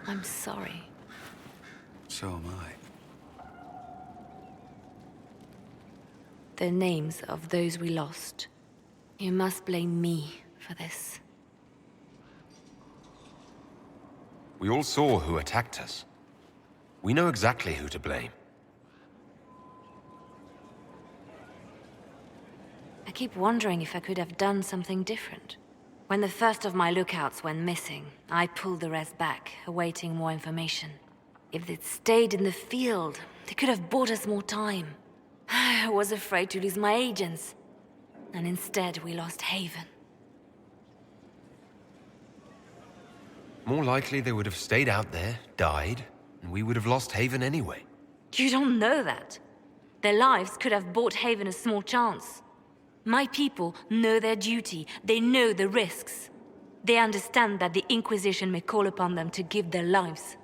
I'm sorry. So am I. The names of those we lost. You must blame me for this. We all saw who attacked us. We know exactly who to blame. I keep wondering if I could have done something different. When the first of my lookouts went missing, I pulled the rest back, awaiting more information. If they'd stayed in the field, they could have bought us more time. I was afraid to lose my agents. And instead, we lost Haven. More likely they would have stayed out there, died, and we would have lost Haven anyway. You don't know that. Their lives could have bought Haven a small chance. My people know their duty. They know the risks. They understand that the Inquisition may call upon them to give their lives.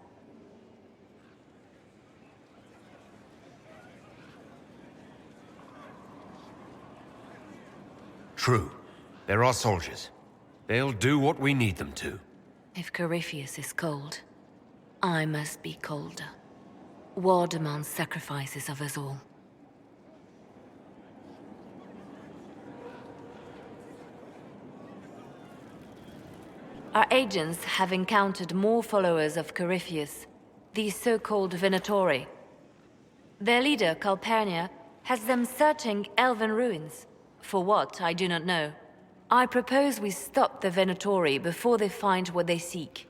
True. There are soldiers. They'll do what we need them to. If Corypheus is cold, I must be colder. War demands sacrifices of us all. Our agents have encountered more followers of Corypheus, these so-called Venatori. Their leader, Calpurnia, has them searching elven ruins. For what, I do not know. I propose we stop the Venatori before they find what they seek.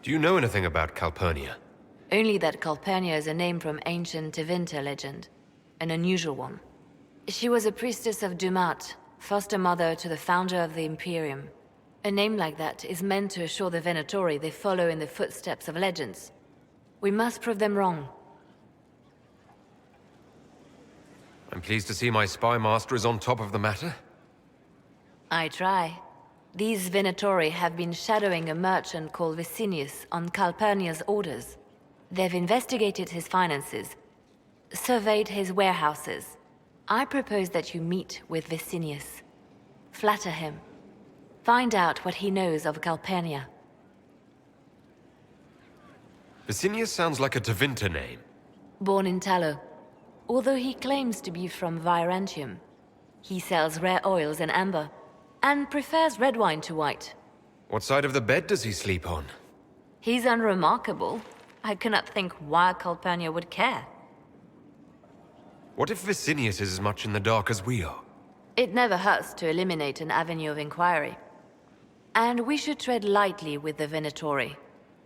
Do you know anything about Calpurnia? Only that Calpurnia is a name from ancient Tevinter legend. An unusual one. She was a priestess of Dumat, foster mother to the founder of the Imperium. A name like that is meant to assure the Venatori they follow in the footsteps of legends. We must prove them wrong. I'm pleased to see my spy master is on top of the matter. I try. These Venatori have been shadowing a merchant called Vicinius on Calpurnia's orders. They've investigated his finances, surveyed his warehouses. I propose that you meet with Vicinius. Flatter him. Find out what he knows of Calpurnia. Vicinius sounds like a Tevinter name. Born in Tallow. Although he claims to be from Virantium, he sells rare oils and amber, and prefers red wine to white. What side of the bed does he sleep on? He's unremarkable. I cannot think why Calpurnia would care. What if Vicinius is as much in the dark as we are? It never hurts to eliminate an avenue of inquiry. And we should tread lightly with the Venatori.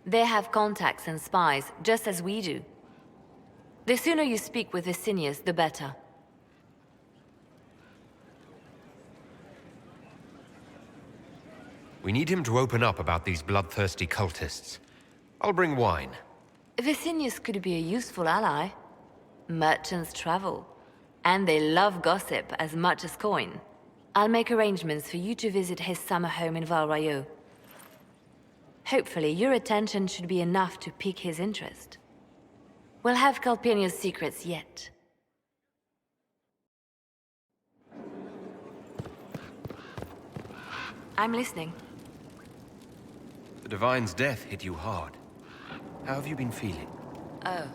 They have contacts and spies, just as we do. The sooner you speak with Vicinius, the better. We need him to open up about these bloodthirsty cultists. I'll bring wine. Vicinius could be a useful ally. Merchants travel, and they love gossip as much as coin. I'll make arrangements for you to visit his summer home in Val Royeaux. Hopefully, your attention should be enough to pique his interest. We'll have Calpurnia's secrets yet. I'm listening. The Divine's death hit you hard. How have you been feeling? Oh,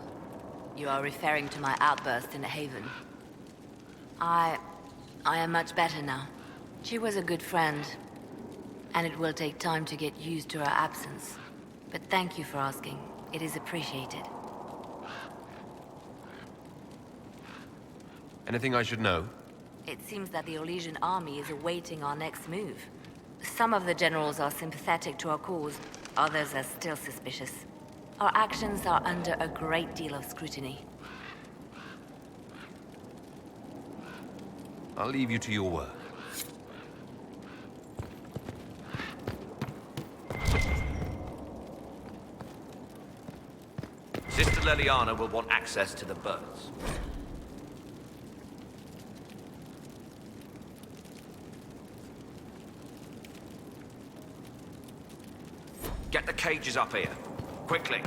you are referring to my outburst in the Haven. I am much better now. She was a good friend, and it will take time to get used to her absence. But thank you for asking. It is appreciated. Anything I should know? It seems that the Orlesian army is awaiting our next move. Some of the generals are sympathetic to our cause, others are still suspicious. Our actions are under a great deal of scrutiny. I'll leave you to your work. Sister Leliana will want access to the boats. Get the cages up here. Quickly.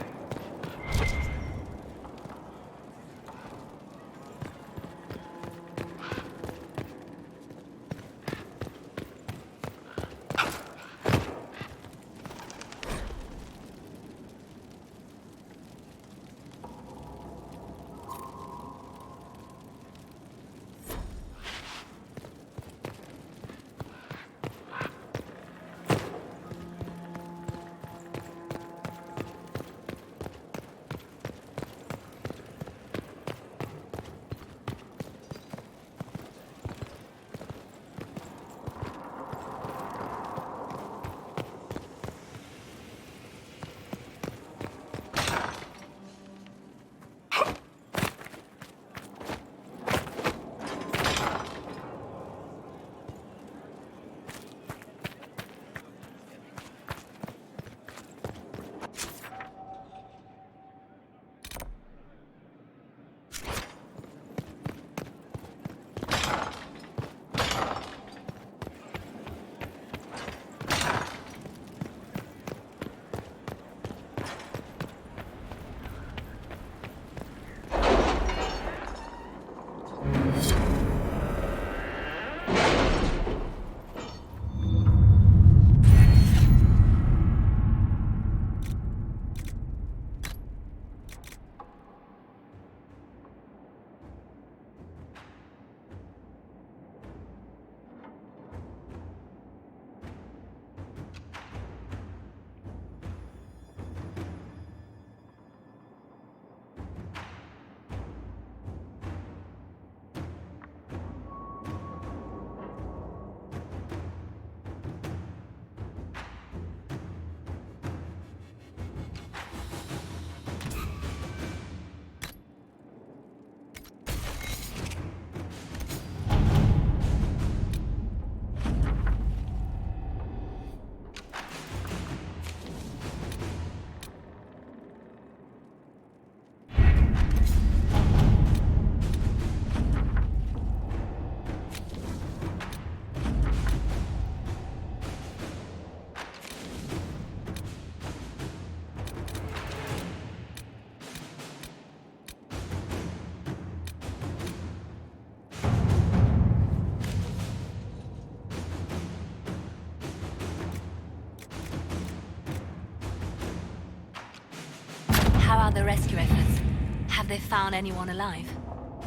How are the rescue efforts? Have they found anyone alive?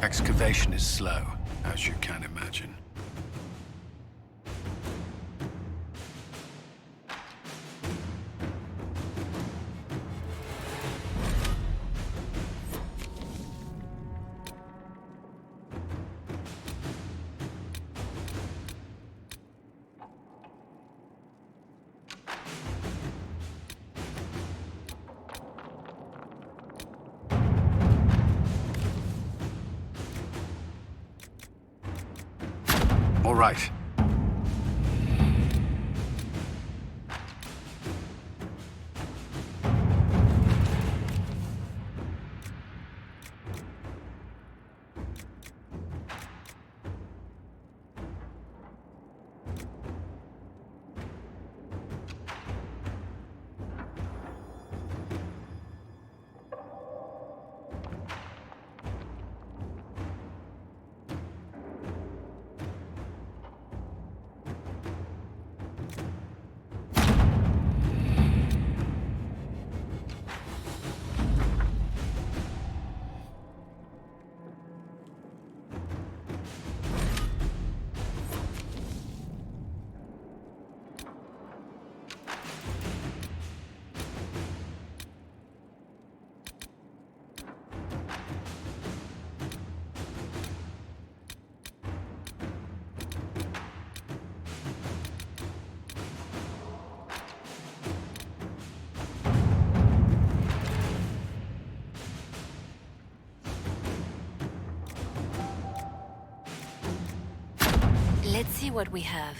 Excavation is slow, as you can imagine. All right. Let's see what we have.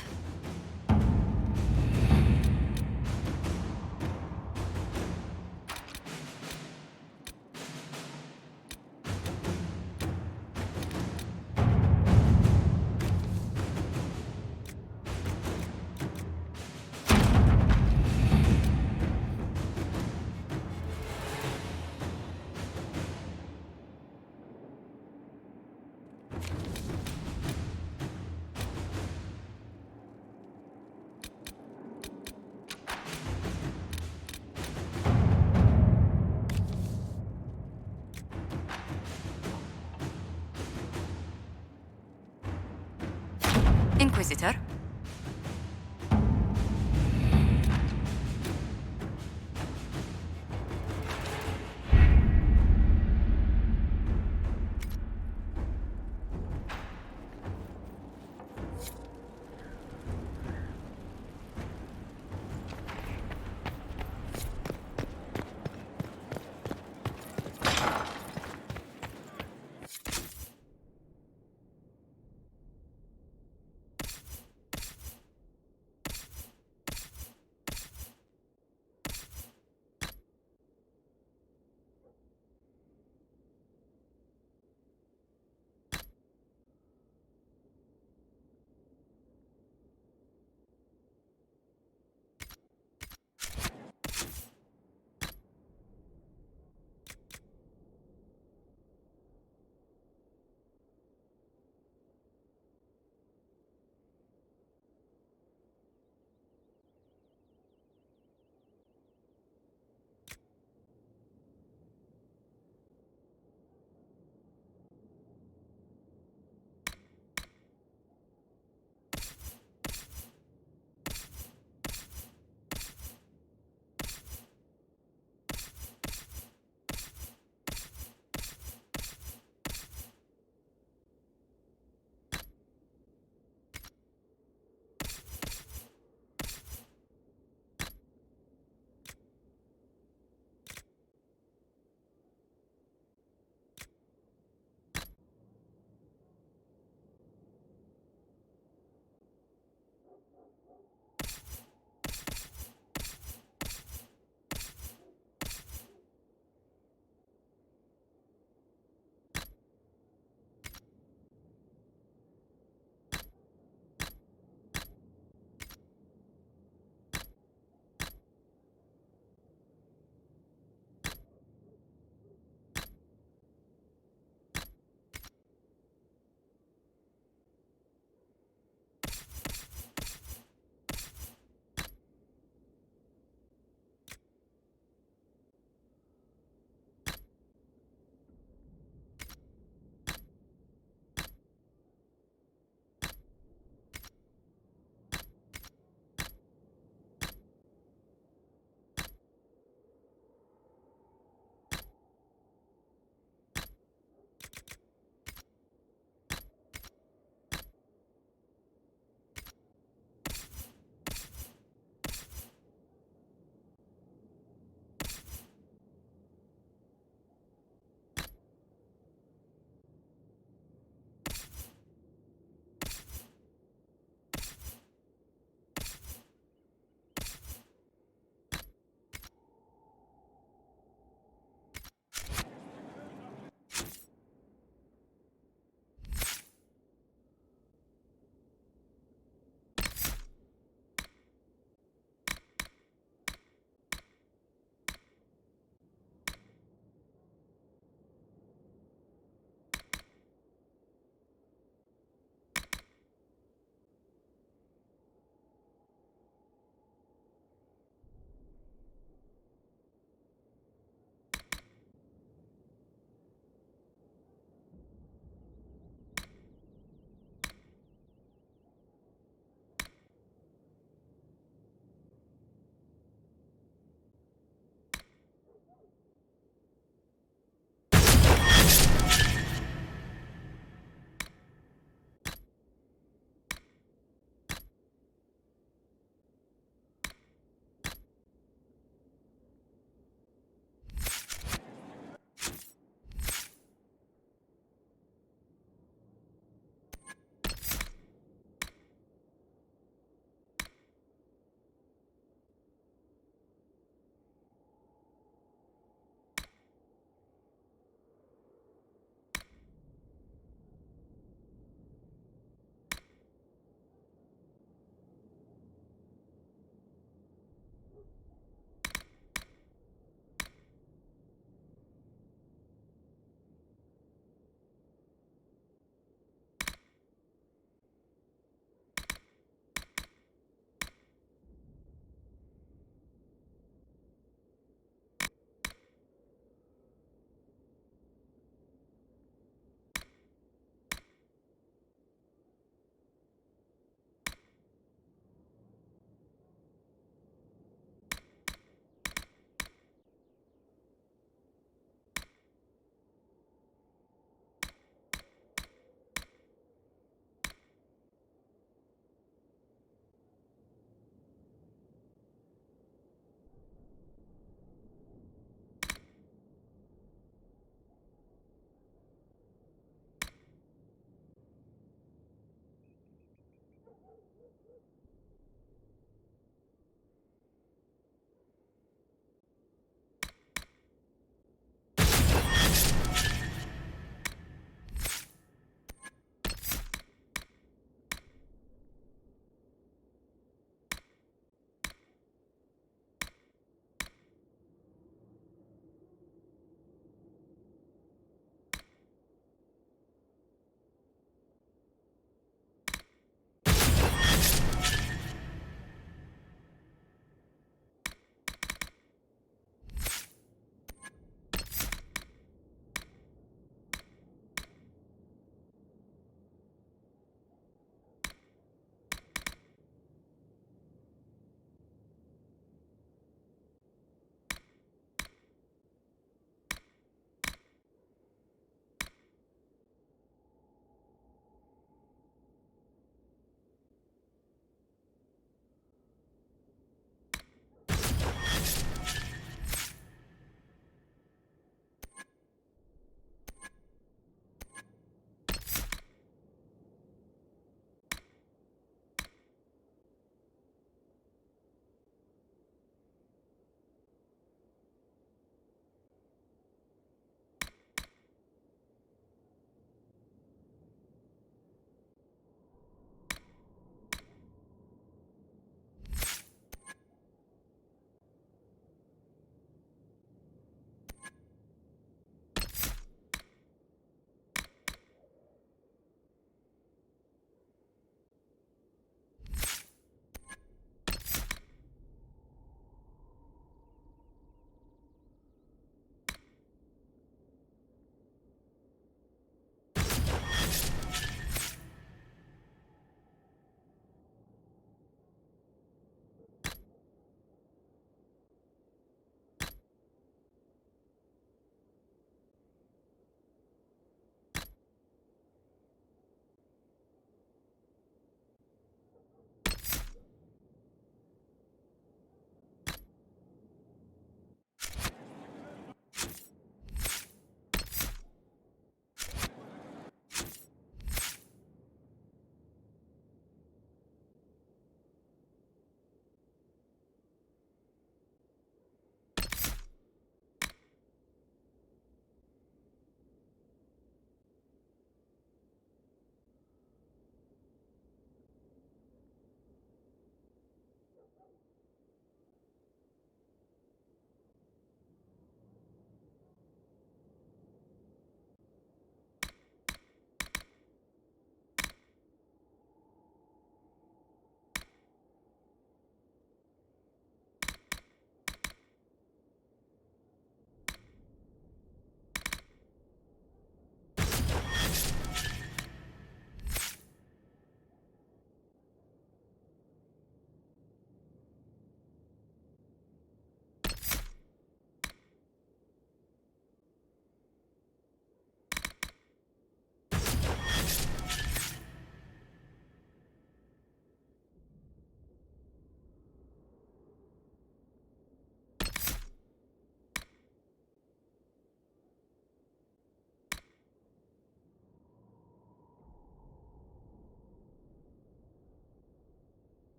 Inquisitor?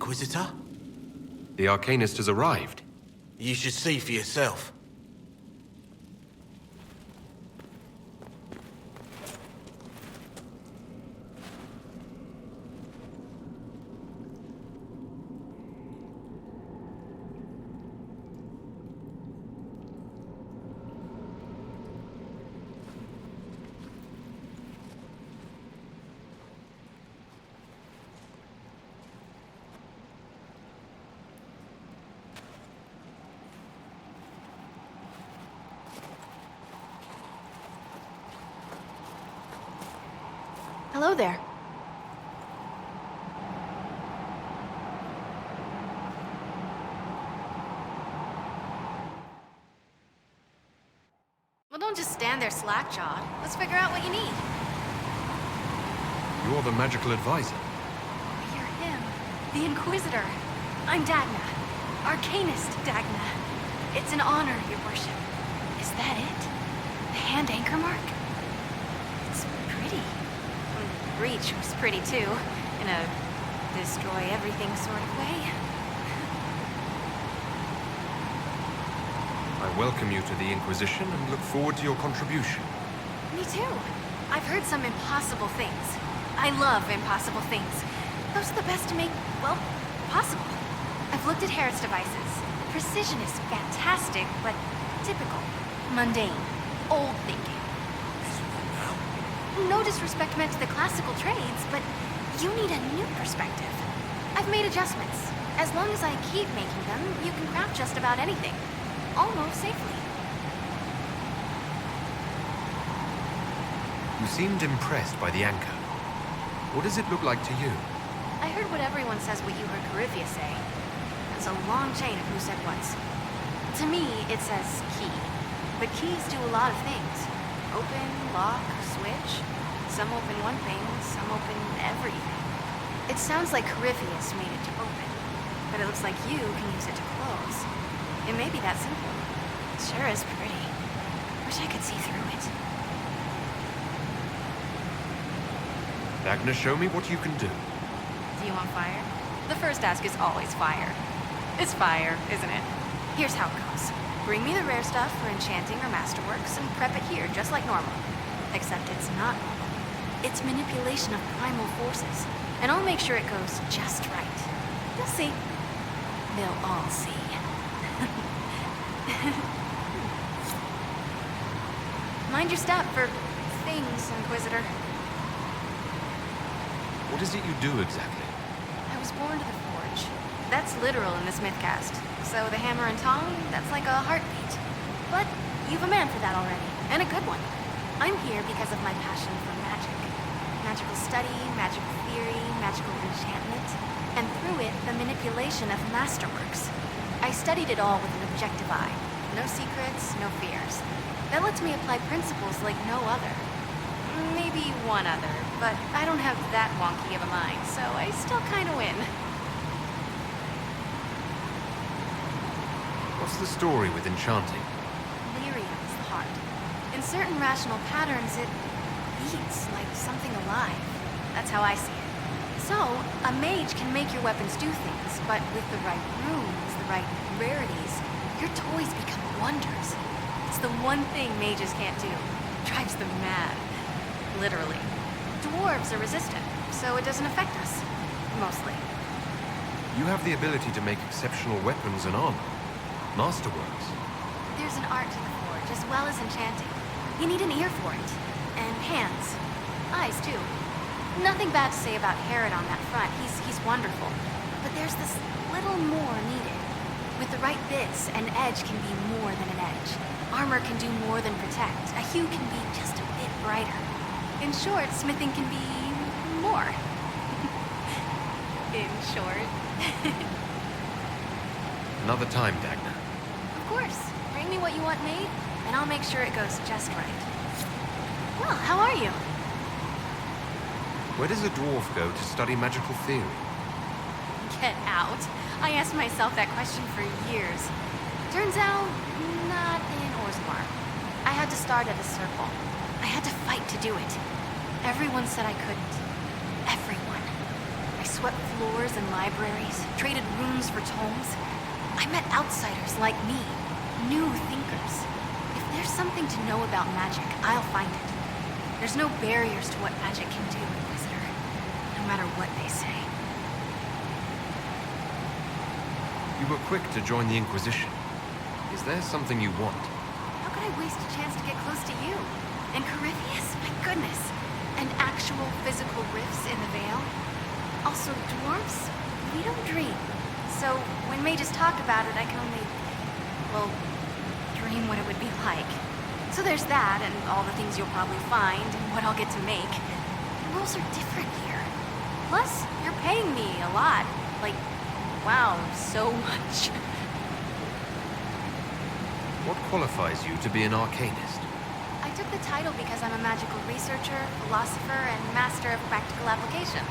Inquisitor? The Arcanist has arrived. You should see for yourself. Hello there. Well, don't just stand there slack-jawed. Let's figure out what you need. You're the magical advisor. You're him. The Inquisitor. I'm Dagna. Arcanist Dagna. It's an honor, your worship. Is that it? The hand anchor mark? It's pretty. Breach was pretty too, in a destroy-everything sort of way. I welcome you to the Inquisition and look forward to your contribution. Me too. I've heard some impossible things. I love impossible things. Those are the best to make, well, possible. I've looked at Harrod's devices. Precision is fantastic, but typical. Mundane. Old thinking. No disrespect meant to the classical trades, but you need a new perspective. I've made adjustments. As long as I keep making them, you can craft just about anything. Almost safely. You seemed impressed by the anchor. What does it look like to you? I heard what everyone says what you heard Coryphia say. It's a long chain of who said what's. To me, it says key. But keys do a lot of things. Open, lock, switch. Some open one thing, some open everything. It sounds like Coryphius made it to open, but it looks like you can use it to close. It may be that simple. It sure is pretty. Wish I could see through it. Dagna, show me what you can do. Do you want fire? The first ask is always fire. It's fire, isn't it? Here's how it goes. Bring me the rare stuff for enchanting or masterworks and prep it here, just like normal. Except it's not normal. It's manipulation of primal forces. And I'll make sure it goes just right. You'll see. They'll all see. Mind your step for things, Inquisitor. What is it you do exactly? I was born to the Forge. That's literal in this mythcast. So the hammer and tongue, that's like a heartbeat. But you've a man for that already, and a good one. I'm here because of my passion for magic. Magical study, magical theory, magical enchantment, and through it, the manipulation of masterworks. I studied it all with an objective eye. No secrets, no fears. That lets me apply principles like no other. Maybe one other, but I don't have that wonky of a mind, so I still kinda win. What's the story with enchanting? Lyria is the heart. In certain rational patterns, it beats like something alive. That's how I see it. So, a mage can make your weapons do things, but with the right runes, the right rarities, your toys become wonders. It's the one thing mages can't do. Drives them mad. Literally. Dwarves are resistant, so it doesn't affect us. Mostly. You have the ability to make exceptional weapons and armor. Masterworks. There's an art to the forge, as well as enchanting. You need an ear for it. And hands. Eyes, too. Nothing bad to say about Harrod on that front. He's wonderful. But there's this little more needed. With the right bits, an edge can be more than an edge. Armor can do more than protect. A hue can be just a bit brighter. In short, smithing can be more. In short. Another time, Dagna. Of course. Bring me what you want made, and I'll make sure it goes just right. Well, how are you? Where does a dwarf go to study magical theory? Get out. I asked myself that question for years. Turns out, not in Orzammar. I had to start at a circle. I had to fight to do it. Everyone said I couldn't. Everyone. I swept floors and libraries, traded runes for tomes. I met outsiders like me, new thinkers. If there's something to know about magic, I'll find it. There's no barriers to what magic can do, Inquisitor, no matter what they say. You were quick to join the Inquisition. Is there something you want? How could I waste a chance to get close to you? And Corypheus? My goodness. And actual physical rifts in the Vale? Also, dwarves? We don't dream. So, when mages talk about it, I can only, well, dream what it would be like. So there's that, and all the things you'll probably find, and what I'll get to make. The rules are different here. Plus, you're paying me a lot. Like, wow, so much. What qualifies you to be an arcanist? I took the title because I'm a magical researcher, philosopher, and master of practical application.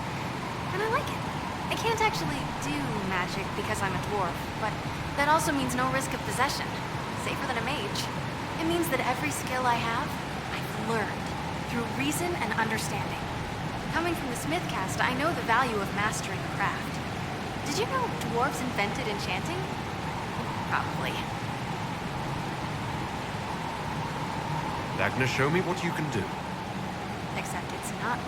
And I like it. I can't actually do magic because I'm a dwarf, but that also means no risk of possession. Safer than a mage. It means that every skill I have, I've learned through reason and understanding. Coming from the Smith caste, I know the value of mastering a craft. Did you know dwarves invented enchanting? Probably. Agnes, show me what you can do. Except it's not.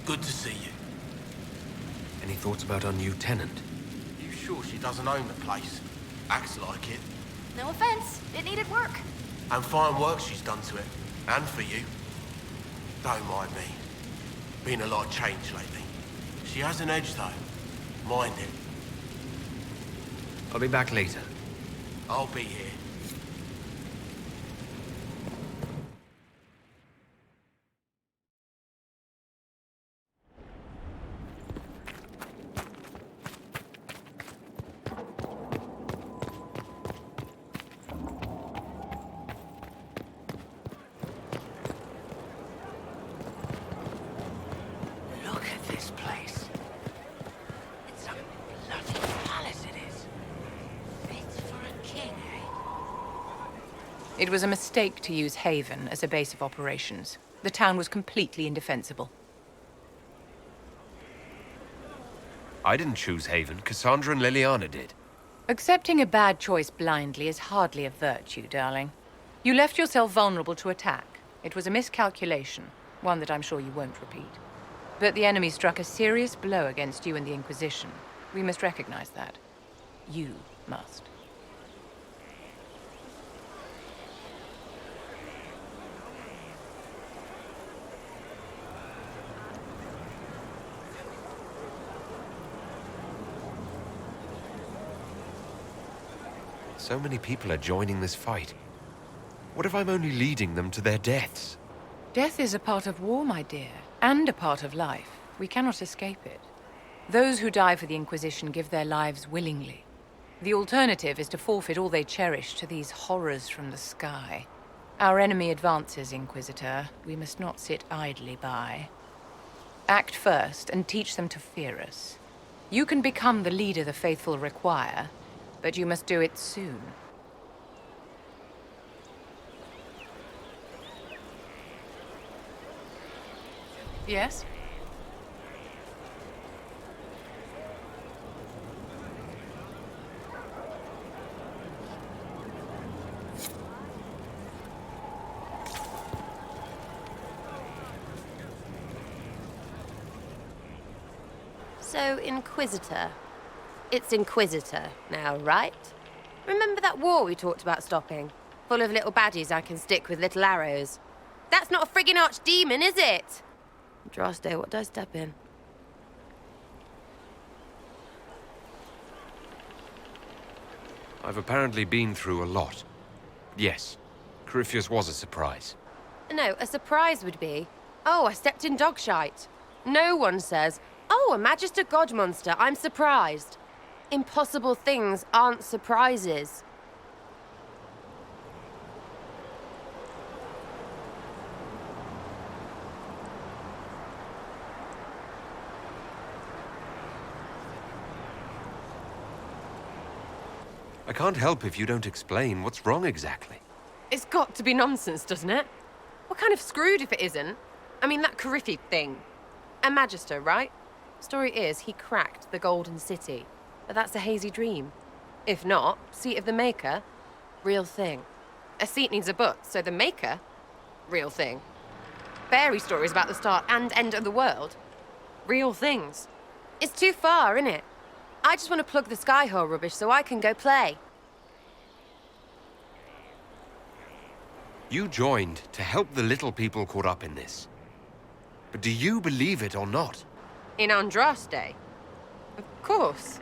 Good to see you. Any thoughts about our new tenant? You sure she doesn't own the place? Acts like it. No offense, it needed work. And fine work she's done to it. And for you. Don't mind me. Been a lot of change lately. She has an edge, though. Mind it. I'll be back later. I'll be here. Look at this place. It's a bloody palace, it is. Fit for a king, eh? It was a mistake to use Haven as a base of operations. The town was completely indefensible. I didn't choose Haven. Cassandra and Liliana did. Accepting a bad choice blindly is hardly a virtue, darling. You left yourself vulnerable to attack. It was a miscalculation, one that I'm sure you won't repeat. But the enemy struck a serious blow against you and the Inquisition. We must recognize that. You must. So many people are joining this fight. What if I'm only leading them to their deaths? Death is a part of war, my dear, and a part of life. We cannot escape it. Those who die for the Inquisition give their lives willingly. The alternative is to forfeit all they cherish to these horrors from the sky. Our enemy advances, Inquisitor. We must not sit idly by. Act first and teach them to fear us. You can become the leader the faithful require, but you must do it soon. Yes? So, Inquisitor. It's Inquisitor now, right? Remember that war we talked about stopping? Full of little baddies I can stick with little arrows. That's not a friggin' archdemon, is it? Droste, what did I step in? I've apparently been through a lot. Yes, Corypheus was a surprise. No, a surprise would be, oh, I stepped in dog shite. No one says, oh, a Magister God monster, I'm surprised. Impossible things aren't surprises. I can't help if you don't explain what's wrong exactly. It's got to be nonsense, doesn't it? We're kind of screwed if it isn't. I mean, that Corypheus thing. A Magister, right? Story is, he cracked the Golden City. But that's a hazy dream. If not, Seat of the Maker, real thing. A seat needs a book, so the Maker, real thing. Fairy stories about the start and end of the world, real things. It's too far, innit? I just want to plug the Skyhole rubbish so I can go play. You joined to help the little people caught up in this. But do you believe it or not? In Andraste? Of course.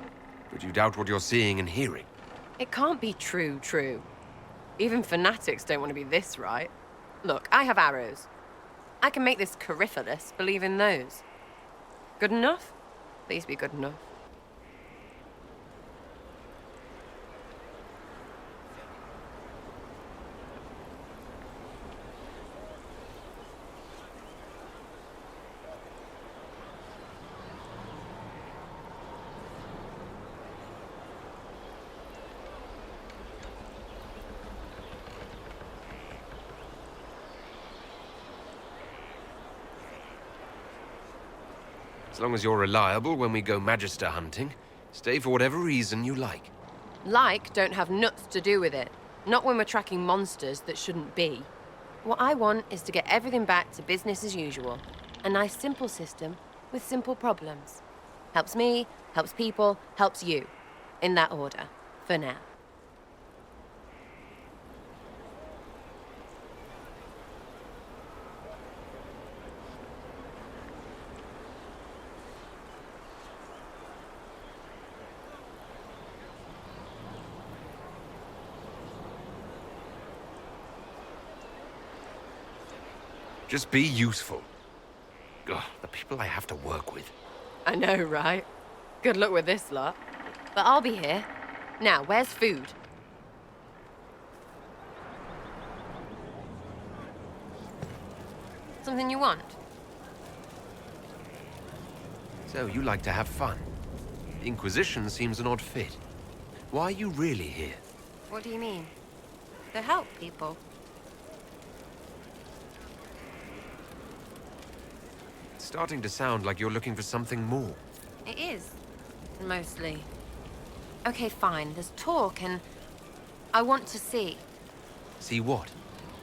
But you doubt what you're seeing and hearing. It can't be true. Even fanatics don't want to be this right. Look, I have arrows. I can make this Corypheus believe in those. Good enough? Please be good enough. As long as you're reliable when we go Magister hunting, stay for whatever reason you like. Like don't have nuts to do with it. Not when we're tracking monsters that shouldn't be. What I want is to get everything back to business as usual. A nice simple system with simple problems. Helps me, helps people, helps you. In that order, for now. Just be useful. Ugh, the people I have to work with. I know, right? Good luck with this lot. But I'll be here. Now, where's food? Something you want? So, you like to have fun. The Inquisition seems an odd fit. Why are you really here? What do you mean? To help people. It's starting to sound like you're looking for something more. It is. Mostly. Okay, fine. There's talk and... I want to see. See what?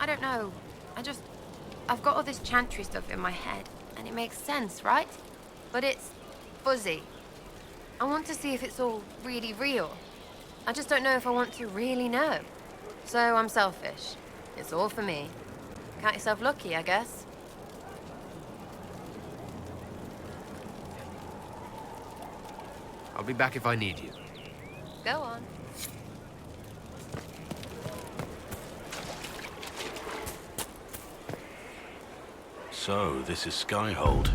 I don't know. I've got all this chantry stuff in my head, and it makes sense, right? But it's fuzzy. I want to see if it's all really real. I just don't know if I want to really know. So I'm selfish. It's all for me. Count yourself lucky, I guess. I'll be back if I need you. Go on. So, this is Skyhold.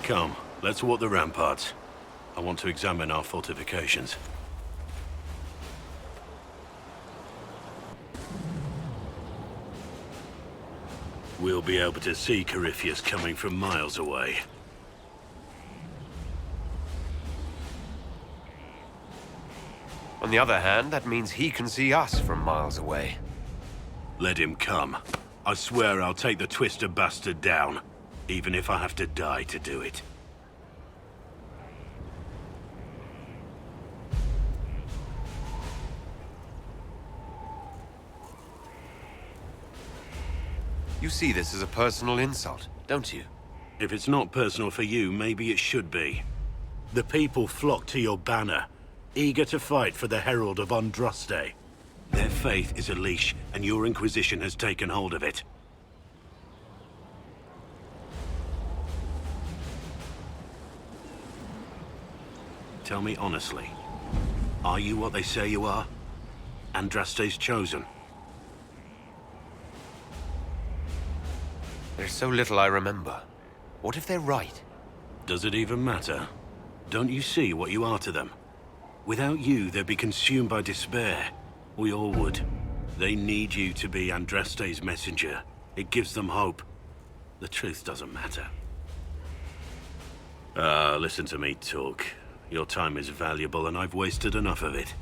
Come, let's walk the ramparts. I want to examine our fortifications. We'll be able to see Corypheus coming from miles away. On the other hand, that means he can see us from miles away. Let him come. I swear I'll take the twister bastard down, even if I have to die to do it. You see this as a personal insult, don't you? If it's not personal for you, maybe it should be. The people flock to your banner, eager to fight for the Herald of Andraste. Their faith is a leash, and your Inquisition has taken hold of it. Tell me honestly, are you what they say you are? Andraste's chosen? There's so little I remember. What if they're right? Does it even matter? Don't you see what you are to them? Without you, they'd be consumed by despair. We all would. They need you to be Andraste's messenger. It gives them hope. The truth doesn't matter. Listen to me talk. Your time is valuable and I've wasted enough of it.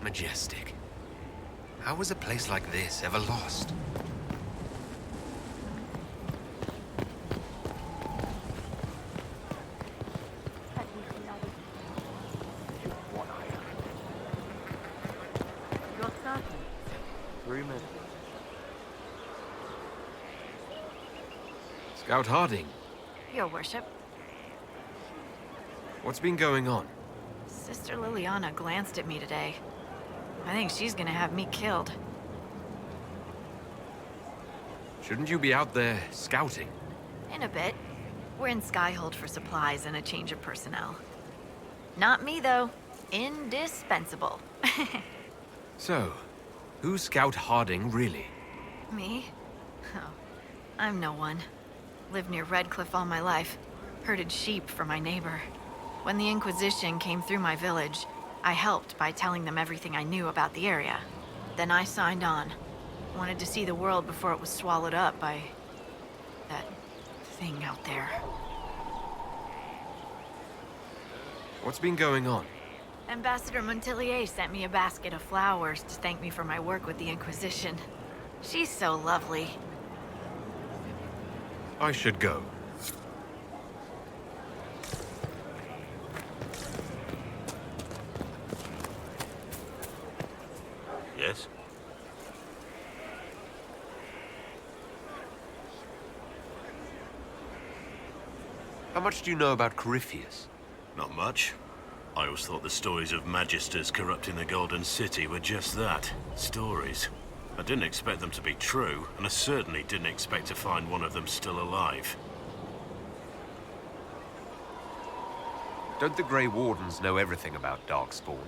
Majestic. How was a place like this ever lost? Scout Harding, Your worship. what's been going on? Sister Liliana glanced at me today. I think she's gonna have me killed. Shouldn't you be out there scouting? In a bit. We're in Skyhold for supplies and a change of personnel. Not me, though. Indispensable. So, who's Scout Harding, really? Me? Oh, I'm no one. Lived near Redcliffe all my life. Herded sheep for my neighbor. When the Inquisition came through my village, I helped by telling them everything I knew about the area. Then I signed on. Wanted to see the world before it was swallowed up by... that thing out there. What's been going on? Ambassador Montilier sent me a basket of flowers to thank me for my work with the Inquisition. She's so lovely. I should go. Yes? How much do you know about Corypheus? Not much. I always thought the stories of Magisters corrupting the Golden City were just that, stories. I didn't expect them to be true, and I certainly didn't expect to find one of them still alive. Don't the Grey Wardens know everything about Darkspawn?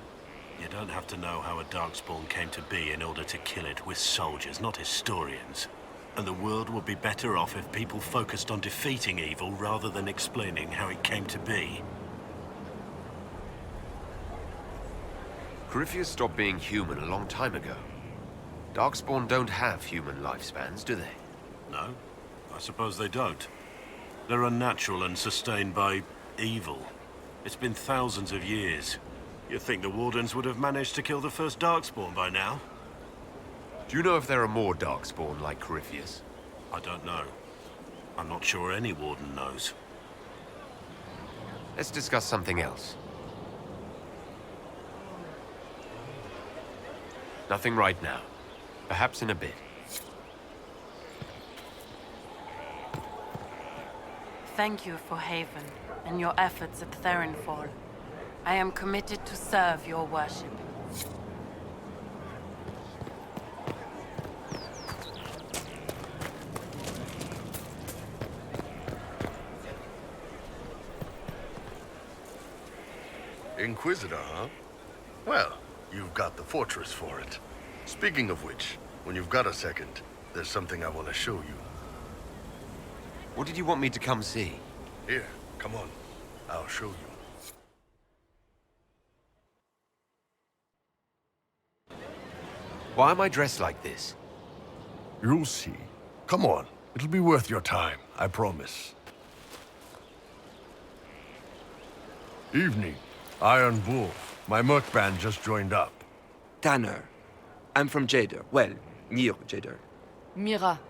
You don't have to know how a Darkspawn came to be in order to kill it. We're soldiers, not historians. And the world would be better off if people focused on defeating evil rather than explaining how it came to be. Corypheus stopped being human a long time ago. Darkspawn don't have human lifespans, do they? No, I suppose they don't. They're unnatural and sustained by evil. It's been thousands of years. You'd think the Wardens would have managed to kill the first Darkspawn by now. Do you know if there are more Darkspawn like Corypheus? I don't know. I'm not sure any Warden knows. Let's discuss something else. Nothing right now. Perhaps in a bit. Thank you for Haven and your efforts at Therenfall. I am committed to serve your worship. Inquisitor, huh? Well, you've got the fortress for it. Speaking of which, when you've got a second, there's something I want to show you. What did you want me to come see? Here, come on. I'll show you. Why am I dressed like this? You'll see. Come on. It'll be worth your time, I promise. Evening. Iron Bull. My merc band just joined up. Tanner. I'm from Jader. Well, near Jader. Mira.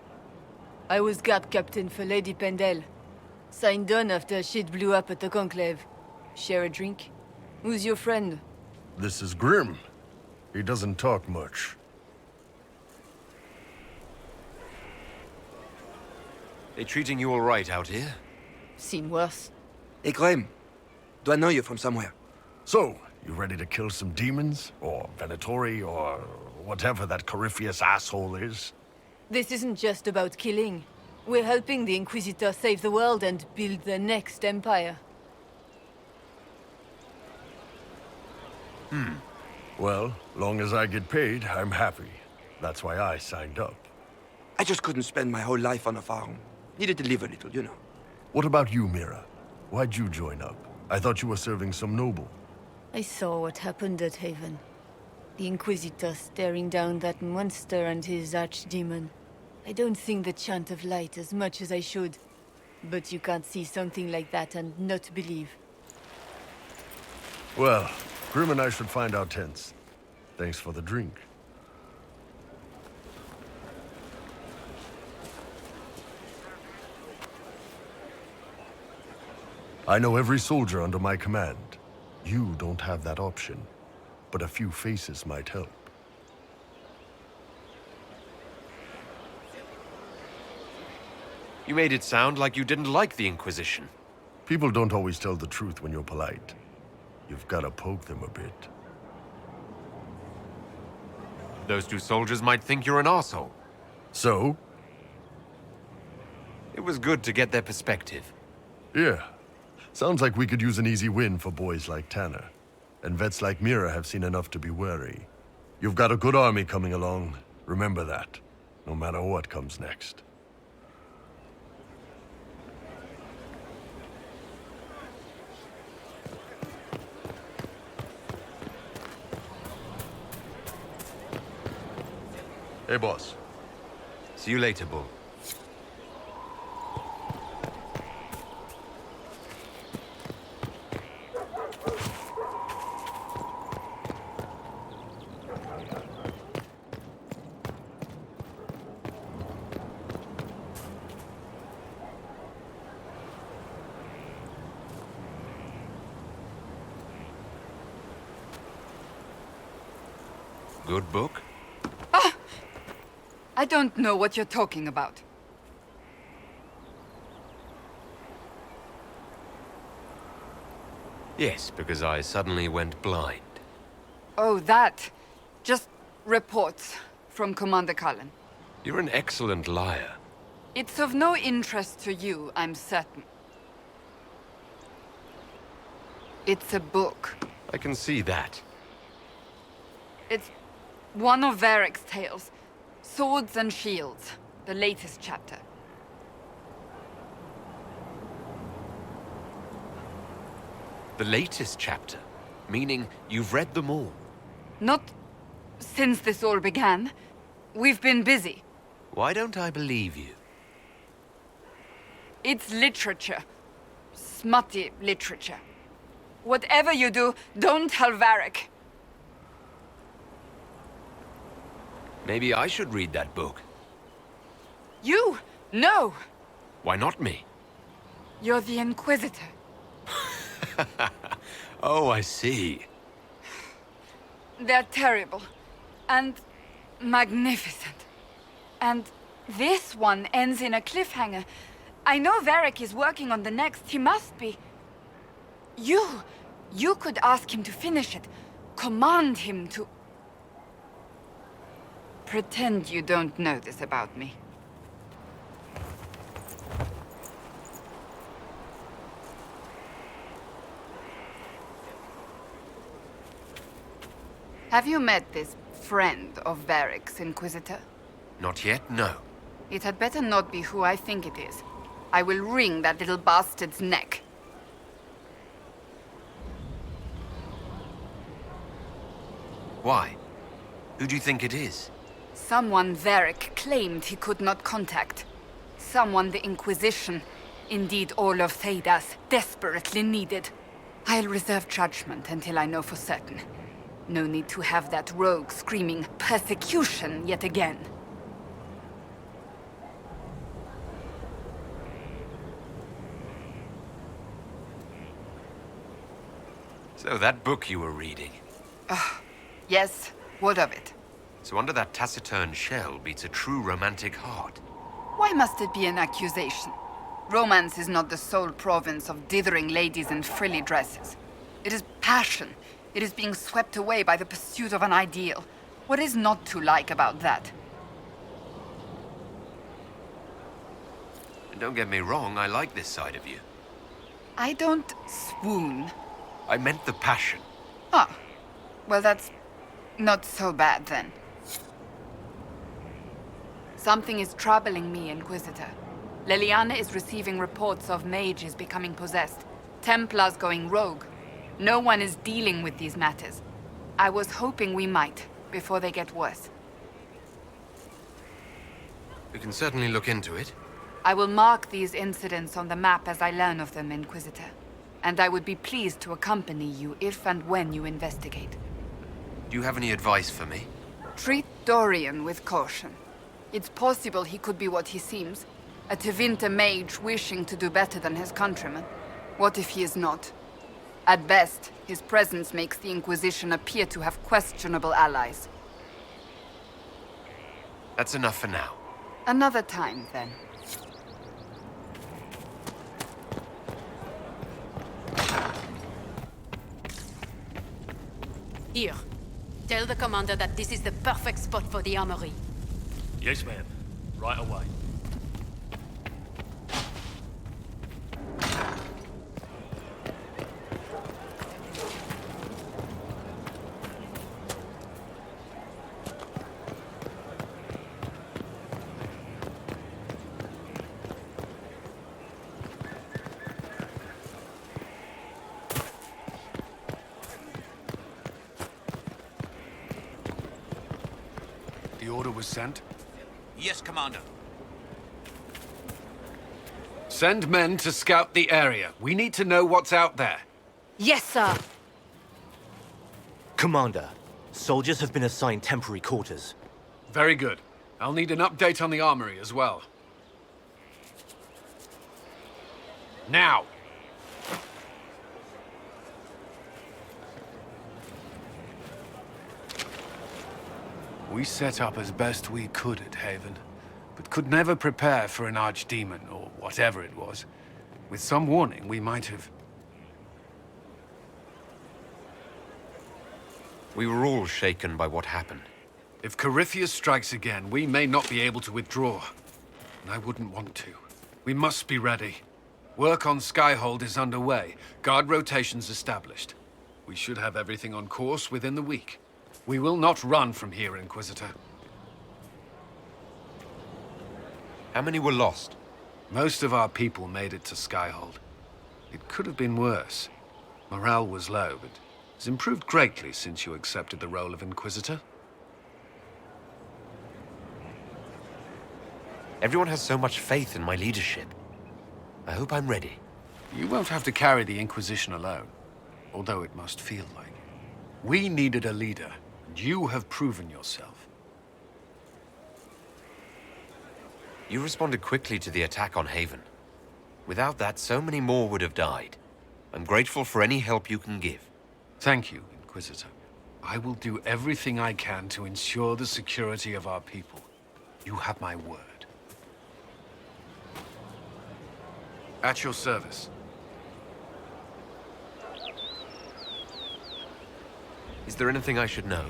I was guard captain for Lady Pendel. Signed on after shit blew up at the Conclave. Share a drink? Who's your friend? This is Grim. He doesn't talk much. They treating you all right out here? Seem worse. Hey, Graham. Do I know you from somewhere? So, you ready to kill some demons? Or Venatori? Or whatever that Corypheus asshole is? This isn't just about killing. We're helping the Inquisitor save the world and build the next empire. Well, long as I get paid, I'm happy. That's why I signed up. I just couldn't spend my whole life on a farm. Needed to live a little, you know. What about you, Mira? Why'd you join up? I thought you were serving some noble. I saw what happened at Haven. The Inquisitor staring down that monster and his archdemon. I don't sing the chant of light as much as I should. But you can't see something like that and not believe. Well, Grim and I should find our tents. Thanks for the drink. I know every soldier under my command. You don't have that option, but a few faces might help. You made it sound like you didn't like the Inquisition. People don't always tell the truth when you're polite. You've got to poke them a bit. Those two soldiers might think you're an arsehole. So? It was good to get their perspective. Yeah. Sounds like we could use an easy win for boys like Tanner. And vets like Mira have seen enough to be wary. You've got a good army coming along. Remember that, no matter what comes next. Hey, boss. See you later, Bull. Good book? I don't know what you're talking about. Yes, because I suddenly went blind. Oh, that. Just reports from Commander Cullen. You're an excellent liar. It's of no interest to you, I'm certain. It's a book. I can see that. It's one of Varric's tales. Swords and Shields, the latest chapter. The latest chapter? Meaning you've read them all? Not since this all began. We've been busy. Why don't I believe you? It's literature. Smutty literature. Whatever you do, don't tell Varric. Maybe I should read that book. You? No! Why not me? You're the Inquisitor. Oh, I see. They're terrible. And magnificent. And this one ends in a cliffhanger. I know Varric is working on the next. He must be. You could ask him to finish it. Command him to... Pretend you don't know this about me. Have you met this friend of Varric's, Inquisitor? Not yet, no. It had better not be who I think it is. I will wring that little bastard's neck. Why? Who do you think it is? Someone Varric claimed he could not contact. Someone the Inquisition, indeed all of Thedas, desperately needed. I'll reserve judgment until I know for certain. No need to have that rogue screaming persecution yet again. So that book you were reading. Yes, what of it? So under that taciturn shell beats a true romantic heart. Why must it be an accusation? Romance is not the sole province of dithering ladies in frilly dresses. It is passion. It is being swept away by the pursuit of an ideal. What is not to like about that? And don't get me wrong, I like this side of you. I don't swoon. I meant the passion. Ah, well that's not so bad then. Something is troubling me, Inquisitor. Leliana is receiving reports of mages becoming possessed, Templars going rogue. No one is dealing with these matters. I was hoping we might, before they get worse. We can certainly look into it. I will mark these incidents on the map as I learn of them, Inquisitor. And I would be pleased to accompany you if and when you investigate. Do you have any advice for me? Treat Dorian with caution. It's possible he could be what he seems. A Tevinter mage wishing to do better than his countrymen. What if he is not? At best, his presence makes the Inquisition appear to have questionable allies. That's enough for now. Another time, then. Here. Tell the commander that this is the perfect spot for the armory. Yes, ma'am. Right away. The order was sent? Yes, Commander. Send men to scout the area. We need to know what's out there. Yes, sir. Commander, soldiers have been assigned temporary quarters. Very good. I'll need an update on the armory as well. Now! We set up as best we could at Haven, but could never prepare for an archdemon, or whatever it was. With some warning, we might have... We were all shaken by what happened. If Corypheus strikes again, we may not be able to withdraw. And I wouldn't want to. We must be ready. Work on Skyhold is underway. Guard rotations established. We should have everything on course within the week. We will not run from here, Inquisitor. How many were lost? Most of our people made it to Skyhold. It could have been worse. Morale was low, but has improved greatly since you accepted the role of Inquisitor. Everyone has so much faith in my leadership. I hope I'm ready. You won't have to carry the Inquisition alone, although it must feel like it. We needed a leader, and you have proven yourself. You responded quickly to the attack on Haven. Without that, so many more would have died. I'm grateful for any help you can give. Thank you, Inquisitor. I will do everything I can to ensure the security of our people. You have my word. At your service. Is there anything I should know?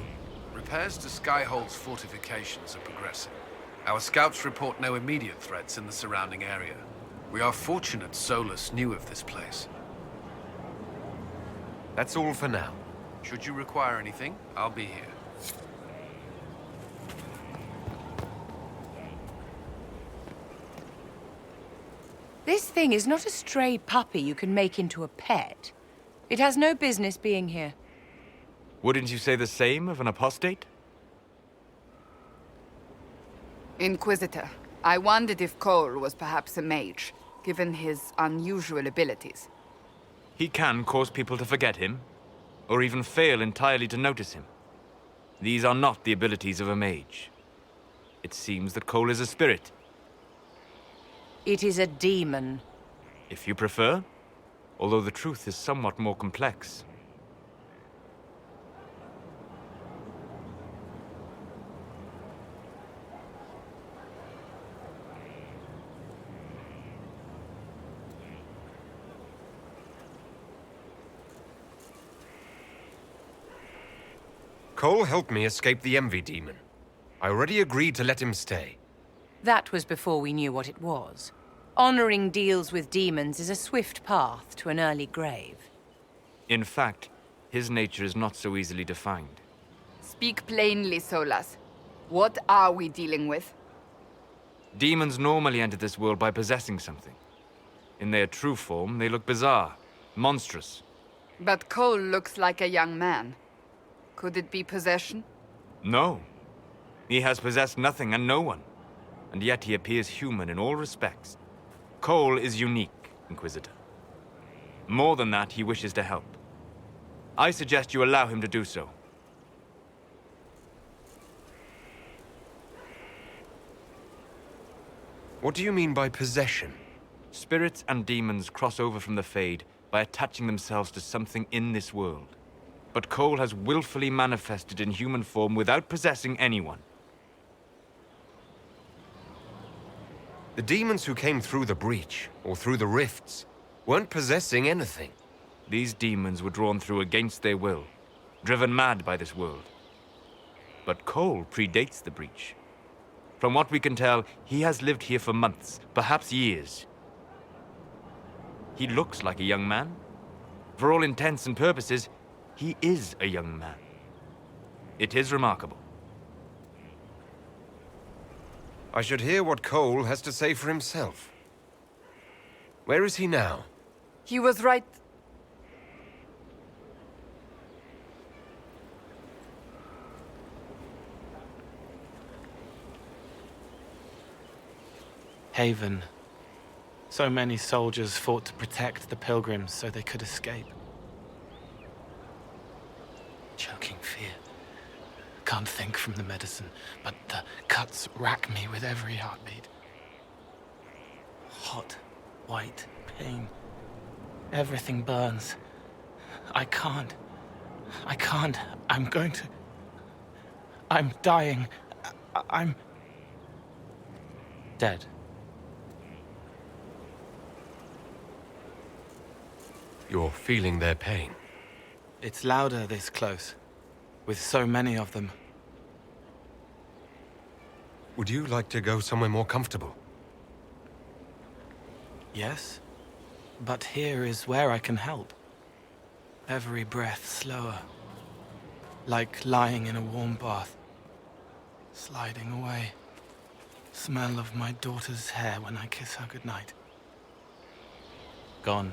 Repairs to Skyhold's fortifications are progressing. Our scouts report no immediate threats in the surrounding area. We are fortunate Solus knew of this place. That's all for now. Should you require anything, I'll be here. This thing is not a stray puppy you can make into a pet. It has no business being here. Wouldn't you say the same of an apostate? Inquisitor, I wondered if Cole was perhaps a mage, given his unusual abilities. He can cause people to forget him, or even fail entirely to notice him. These are not the abilities of a mage. It seems that Cole is a spirit. It is a demon. If you prefer, although the truth is somewhat more complex. Cole helped me escape the Envy Demon. I already agreed to let him stay. That was before we knew what it was. Honoring deals with demons is a swift path to an early grave. In fact, his nature is not so easily defined. Speak plainly, Solas. What are we dealing with? Demons normally enter this world by possessing something. In their true form, they look bizarre, monstrous. But Cole looks like a young man. Could it be possession? No. He has possessed nothing and no one. And yet he appears human in all respects. Cole is unique, Inquisitor. More than that, he wishes to help. I suggest you allow him to do so. What do you mean by possession? Spirits and demons cross over from the Fade by attaching themselves to something in this world. But Cole has willfully manifested in human form without possessing anyone. The demons who came through the breach, or through the rifts, weren't possessing anything. These demons were drawn through against their will, driven mad by this world. But Cole predates the breach. From what we can tell, he has lived here for months, perhaps years. He looks like a young man. For all intents and purposes, he is a young man. It is remarkable. I should hear what Cole has to say for himself. Where is he now? He was right. Haven. So many soldiers fought to protect the pilgrims so they could escape. Choking fear. Can't think from the medicine, but the cuts rack me with every heartbeat. Hot, white pain. Everything burns. I can't. I'm going to... I'm dying. I'm... dead. You're feeling their pain. It's louder this close, with so many of them. Would you like to go somewhere more comfortable? Yes, but here is where I can help. Every breath slower, like lying in a warm bath, sliding away. Smell of my daughter's hair when I kiss her goodnight. Gone.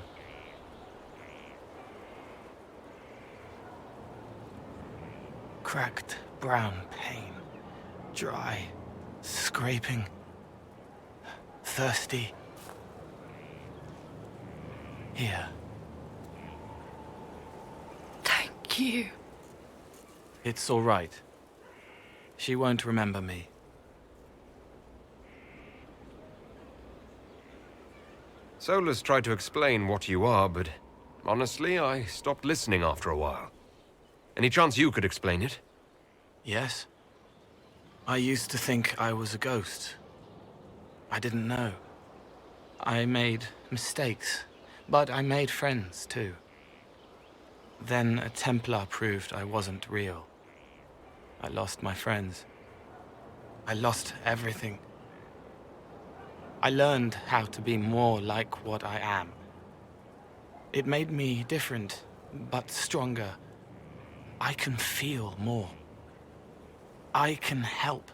Cracked brown pain, dry, scraping, thirsty. Here. Thank you. It's all right. She won't remember me. Solus tried to explain what you are, but honestly, I stopped listening after a while. Any chance you could explain it? Yes. I used to think I was a ghost. I didn't know. I made mistakes, but I made friends too. Then a Templar proved I wasn't real. I lost my friends. I lost everything. I learned how to be more like what I am. It made me different, but stronger. I can feel more. I can help.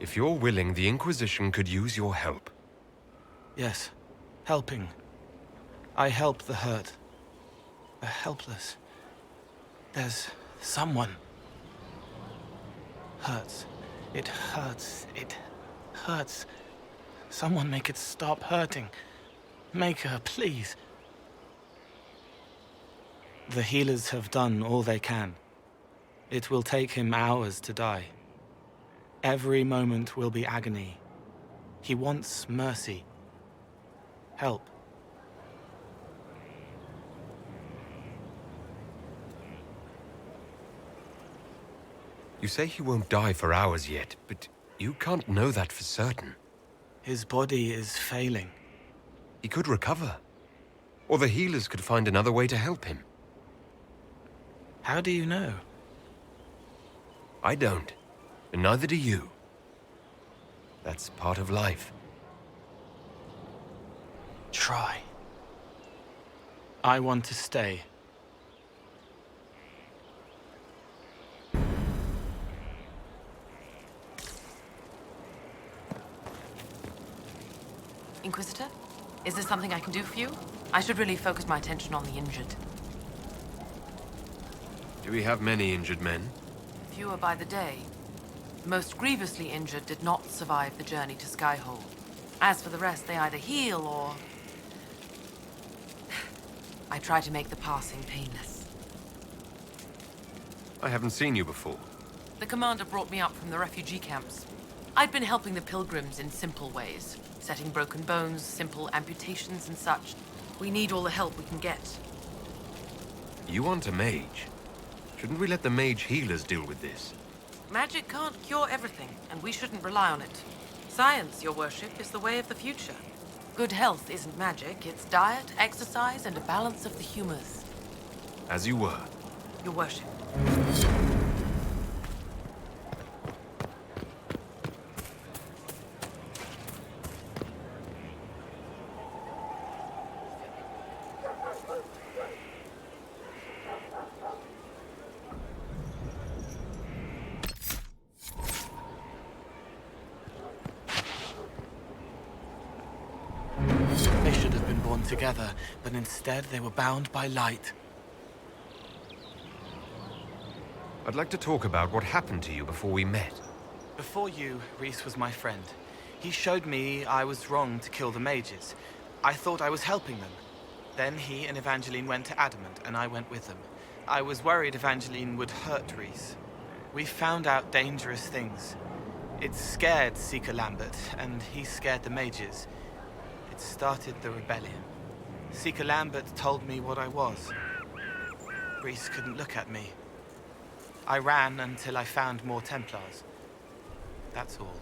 If you're willing, the Inquisition could use your help. Yes, helping. I help the hurt. The helpless. There's someone. Hurts. It hurts. It hurts. Someone make it stop hurting. Make her, please. The healers have done all they can. It will take him hours to die. Every moment will be agony. He wants mercy. Help. You say he won't die for hours yet, but you can't know that for certain. His body is failing. He could recover. Or the healers could find another way to help him. How do you know? I don't. And neither do you. That's part of life. Try. I want to stay. Inquisitor? Is there something I can do for you? I should really focus my attention on the injured. Do we have many injured men? Fewer by the day. The most grievously injured did not survive the journey to Skyhold. As for the rest, they either heal or... I try to make the passing painless. I haven't seen you before. The commander brought me up from the refugee camps. I'd been helping the pilgrims in simple ways. Setting broken bones, simple amputations and such. We need all the help we can get. You want a mage? Shouldn't we let the mage healers deal with this? Magic can't cure everything, and we shouldn't rely on it. Science, your worship, is the way of the future. Good health isn't magic, it's diet, exercise, and a balance of the humors. As you were. Your worship. They should have been born together, but instead they were bound by light. I'd like to talk about what happened to you before we met. Before you, Rhys was my friend. He showed me I was wrong to kill the mages. I thought I was helping them. Then he and Evangeline went to Adamant, and I went with them. I was worried Evangeline would hurt Rhys. We found out dangerous things. It scared Seeker Lambert, and he scared the mages. It started the rebellion. Seeker Lambert told me what I was. Rhys couldn't look at me. I ran until I found more Templars. That's all.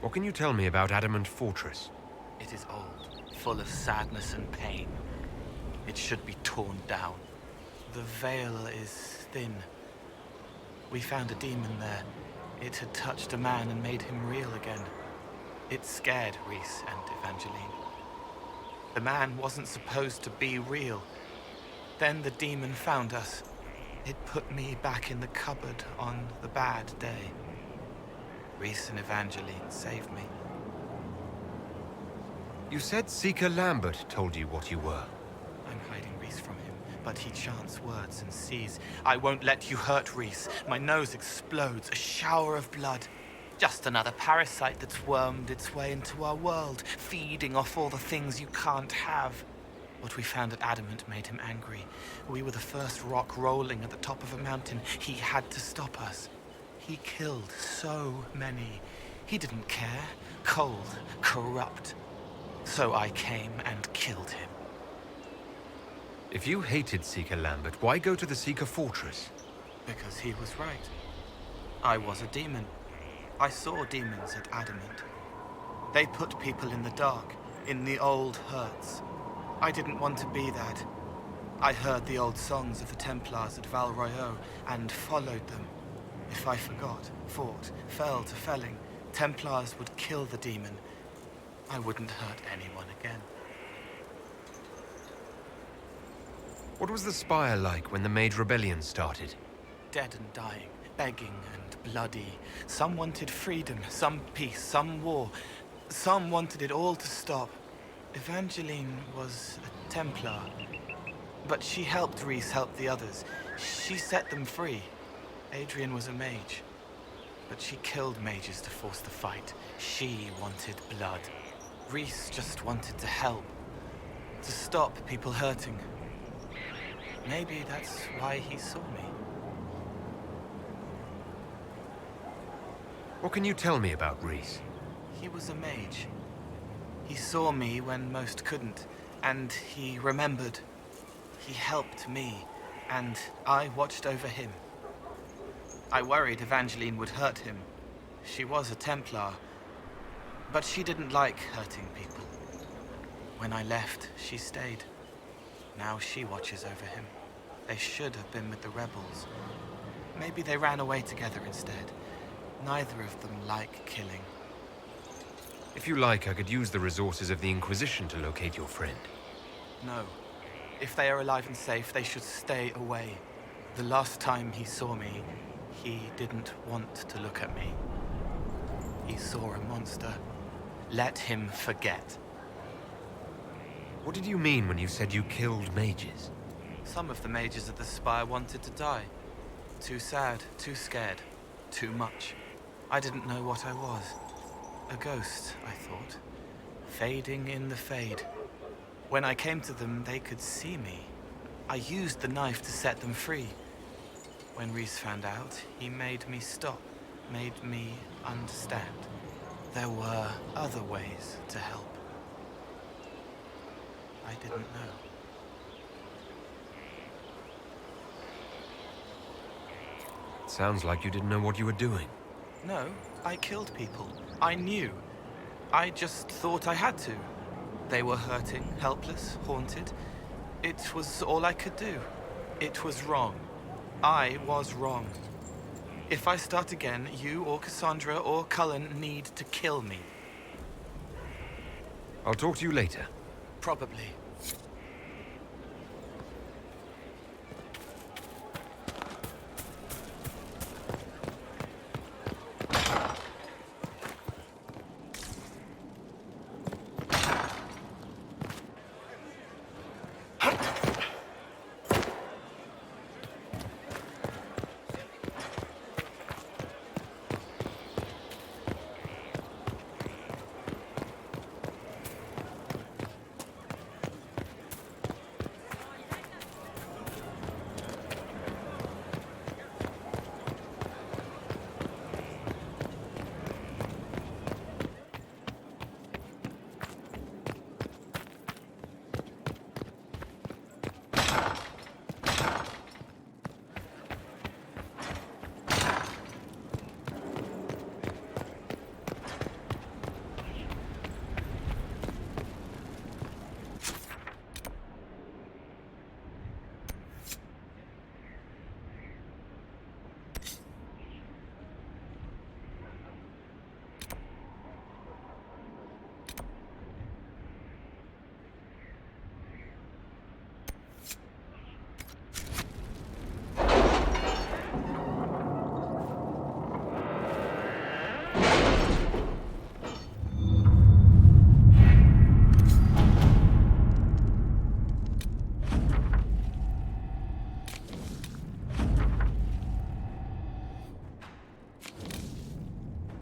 What can you tell me about Adamant Fortress? It is old, full of sadness and pain. It should be torn down. The veil is thin. We found a demon there. It had touched a man and made him real again. It scared Rhys and Evangeline. The man wasn't supposed to be real. Then the demon found us. It put me back in the cupboard on the bad day. Rhys and Evangeline saved me. You said Seeker Lambert told you what you were. I'm hiding Rhys from him, but he chants words and sees. I won't let you hurt Rhys. My nose explodes, a shower of blood. Just another parasite that's wormed its way into our world, feeding off all the things you can't have. What we found at Adamant made him angry. We were the first rock rolling at the top of a mountain. He had to stop us. He killed so many. He didn't care. Cold, corrupt. So I came and killed him. If you hated Seeker Lambert, why go to the Seeker Fortress? Because he was right. I was a demon. I saw demons at Adamant. They put people in the dark, in the old hurts. I didn't want to be that. I heard the old songs of the Templars at Val Royeaux and followed them. If I forgot, fought, fell to felling, Templars would kill the demon. I wouldn't hurt anyone again. What was the Spire like when the Mage Rebellion started? Dead and dying, begging and bloody. Some wanted freedom, some peace, some war. Some wanted it all to stop. Evangeline was a Templar, but she helped Rhys help the others. She set them free. Adrian was a mage, but she killed mages to force the fight. She wanted blood. Rhys just wanted to help, to stop people hurting. Maybe that's why he saw me. What can you tell me about Rhys? He was a mage. He saw me when most couldn't, and he remembered. He helped me, and I watched over him. I worried Evangeline would hurt him. She was a Templar, but she didn't like hurting people. When I left, she stayed. Now she watches over him. They should have been with the rebels. Maybe they ran away together instead. Neither of them like killing. If you like, I could use the resources of the Inquisition to locate your friend. No. If they are alive and safe, they should stay away. The last time he saw me, he didn't want to look at me. He saw a monster. Let him forget. What did you mean when you said you killed mages? Some of the mages at the Spire wanted to die. Too sad, too scared, too much. I didn't know what I was. A ghost, I thought. Fading in the fade. When I came to them, they could see me. I used the knife to set them free. When Rhys found out, he made me stop, made me understand. There were other ways to help. I didn't know. It sounds like you didn't know what you were doing. No, I killed people. I knew. I just thought I had to. They were hurting, helpless, haunted. It was all I could do. It was wrong. I was wrong. If I start again, you or Cassandra or Cullen need to kill me. I'll talk to you later. Probably.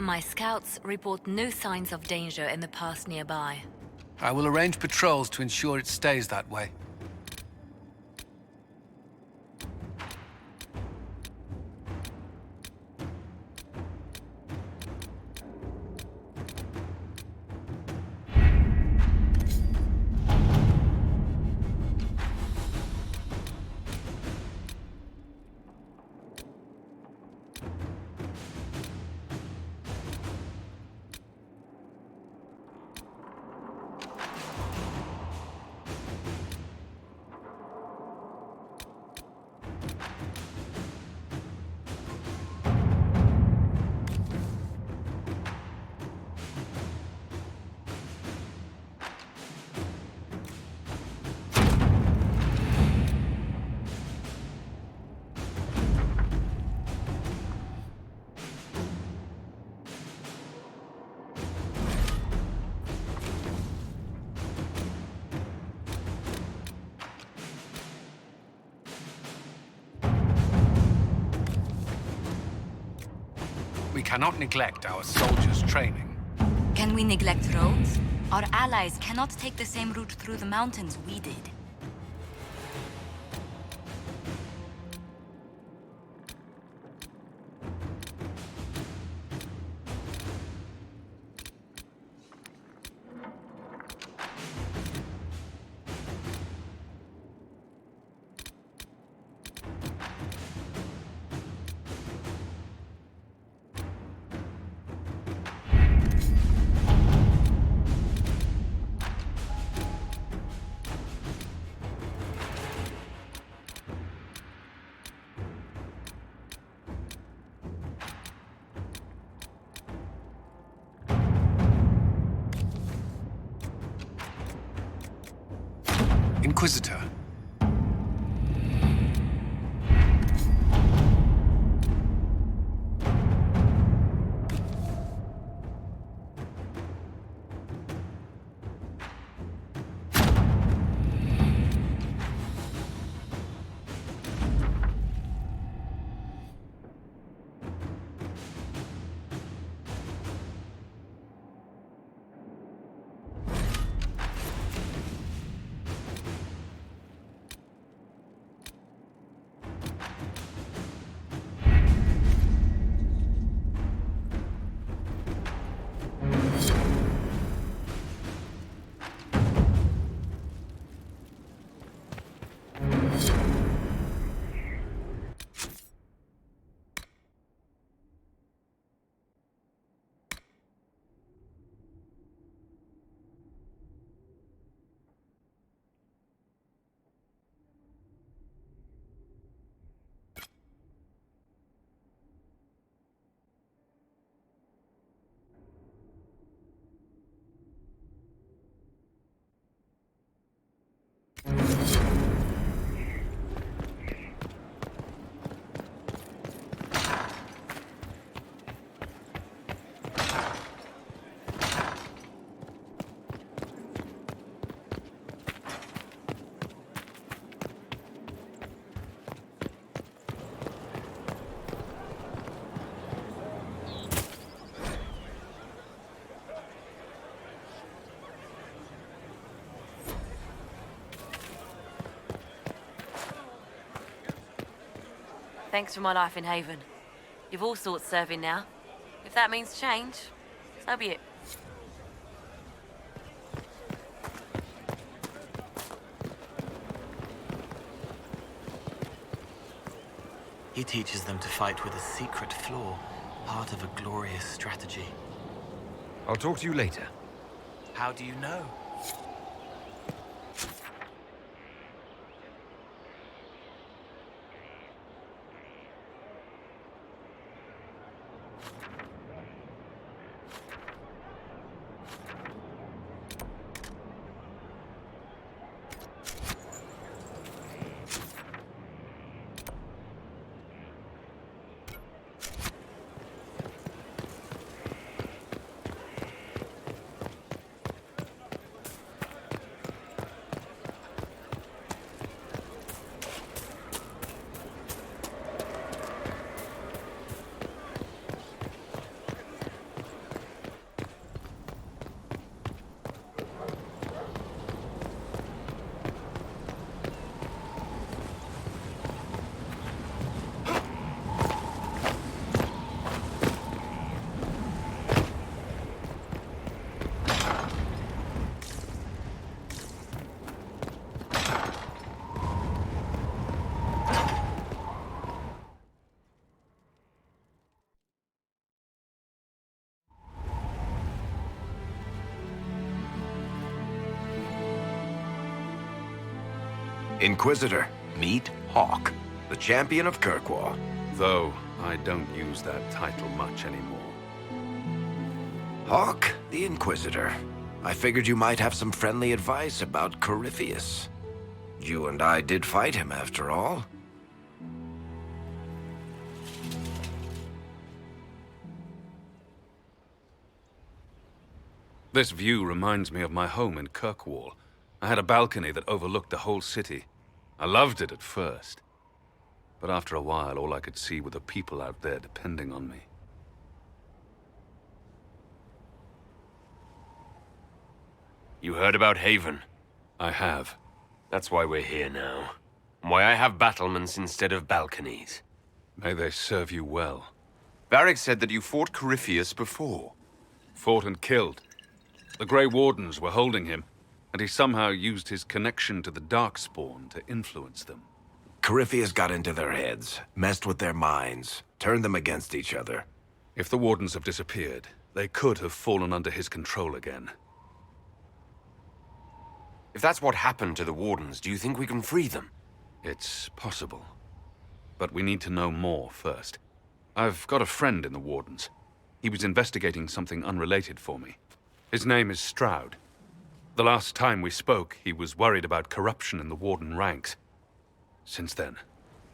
My scouts report no signs of danger in the pass nearby. I will arrange patrols to ensure it stays that way. We cannot neglect our soldiers' training. Can we neglect roads? Our allies cannot take the same route through the mountains we did. Inquisitor. Thanks for my life in Haven. You've all sorts serving now. If that means change, so be it. He teaches them to fight with a secret flaw, part of a glorious strategy. I'll talk to you later. How do you know? Inquisitor, meet Hawk, the champion of Kirkwall. Though I don't use that title much anymore. Hawk, the Inquisitor. I figured you might have some friendly advice about Corypheus. You and I did fight him, after all. This view reminds me of my home in Kirkwall. I had a balcony that overlooked the whole city. I loved it at first. But after a while, all I could see were the people out there depending on me. You heard about Haven? I have. That's why we're here now. Why I have battlements instead of balconies. May they serve you well. Varric said that you fought Corypheus before. Fought and killed. The Grey Wardens were holding him, and he somehow used his connection to the Darkspawn to influence them. Corypheus got into their heads, messed with their minds, turned them against each other. If the Wardens have disappeared, they could have fallen under his control again. If that's what happened to the Wardens, do you think we can free them? It's possible. But we need to know more first. I've got a friend in the Wardens. He was investigating something unrelated for me. His name is Stroud. The last time we spoke, he was worried about corruption in the Warden ranks. Since then,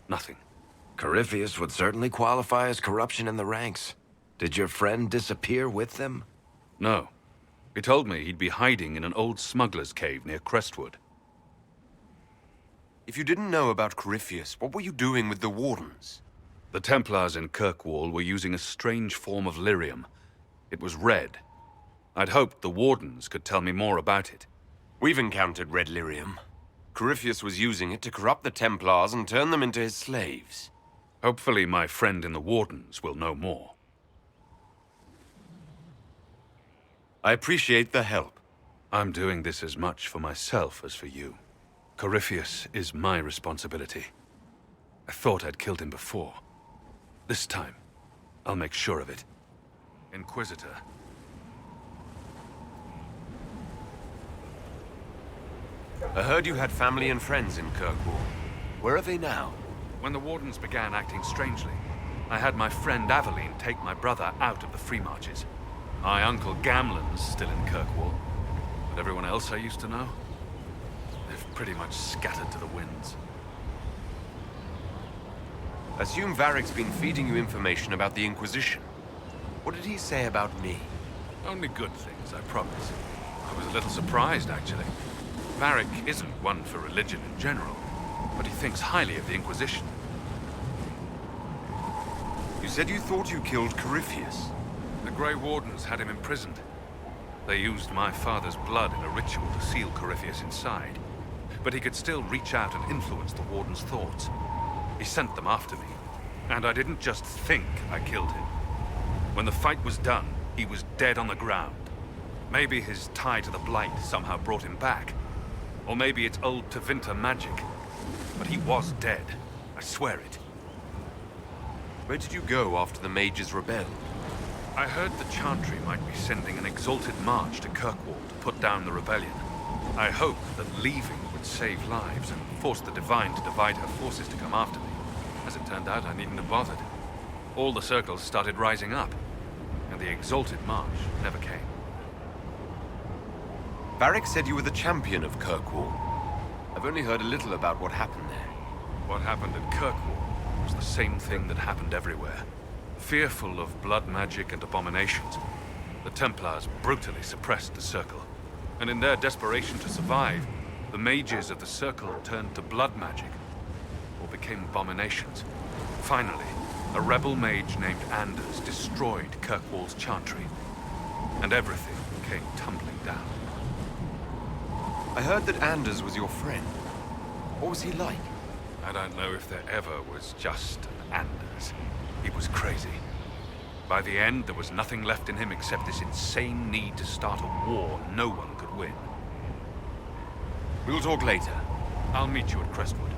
nothing. Corypheus would certainly qualify as corruption in the ranks. Did your friend disappear with them? No. He told me he'd be hiding in an old smuggler's cave near Crestwood. If you didn't know about Corypheus, what were you doing with the Wardens? The Templars in Kirkwall were using a strange form of lyrium. It was red. I'd hoped the Wardens could tell me more about it. We've encountered red lyrium. Corypheus was using it to corrupt the Templars and turn them into his slaves. Hopefully my friend in the Wardens will know more. I appreciate the help. I'm doing this as much for myself as for you. Corypheus is my responsibility. I thought I'd killed him before. This time, I'll make sure of it. Inquisitor. I heard you had family and friends in Kirkwall. Where are they now? When the Wardens began acting strangely, I had my friend Aveline take my brother out of the Free Marches. My uncle Gamlen's still in Kirkwall, but everyone else I used to know, they've pretty much scattered to the winds. Assume Varric's been feeding you information about the Inquisition. What did he say about me? Only good things, I promise. I was a little surprised, actually. Varric isn't one for religion in general, but he thinks highly of the Inquisition. You said you thought you killed Corypheus. The Grey Wardens had him imprisoned. They used my father's blood in a ritual to seal Corypheus inside. But he could still reach out and influence the Warden's thoughts. He sent them after me. And I didn't just think I killed him. When the fight was done, he was dead on the ground. Maybe his tie to the Blight somehow brought him back. Or maybe it's old Tevinter magic. But he was dead. I swear it. Where did you go after the Mages rebelled? I heard the Chantry might be sending an exalted march to Kirkwall to put down the rebellion. I hoped that leaving would save lives and force the Divine to divide her forces to come after me. As it turned out, I needn't have bothered. All the circles started rising up, and the exalted march never came. Varric said you were the champion of Kirkwall. I've only heard a little about what happened there. What happened at Kirkwall was the same thing that happened everywhere. Fearful of blood magic and abominations, the Templars brutally suppressed the Circle. And in their desperation to survive, the mages of the Circle turned to blood magic, or became abominations. Finally, a rebel mage named Anders destroyed Kirkwall's Chantry, and everything came tumbling down. I heard that Anders was your friend. What was he like? I don't know if there ever was just an Anders. He was crazy. By the end, there was nothing left in him except this insane need to start a war no one could win. We'll talk later. I'll meet you at Crestwood.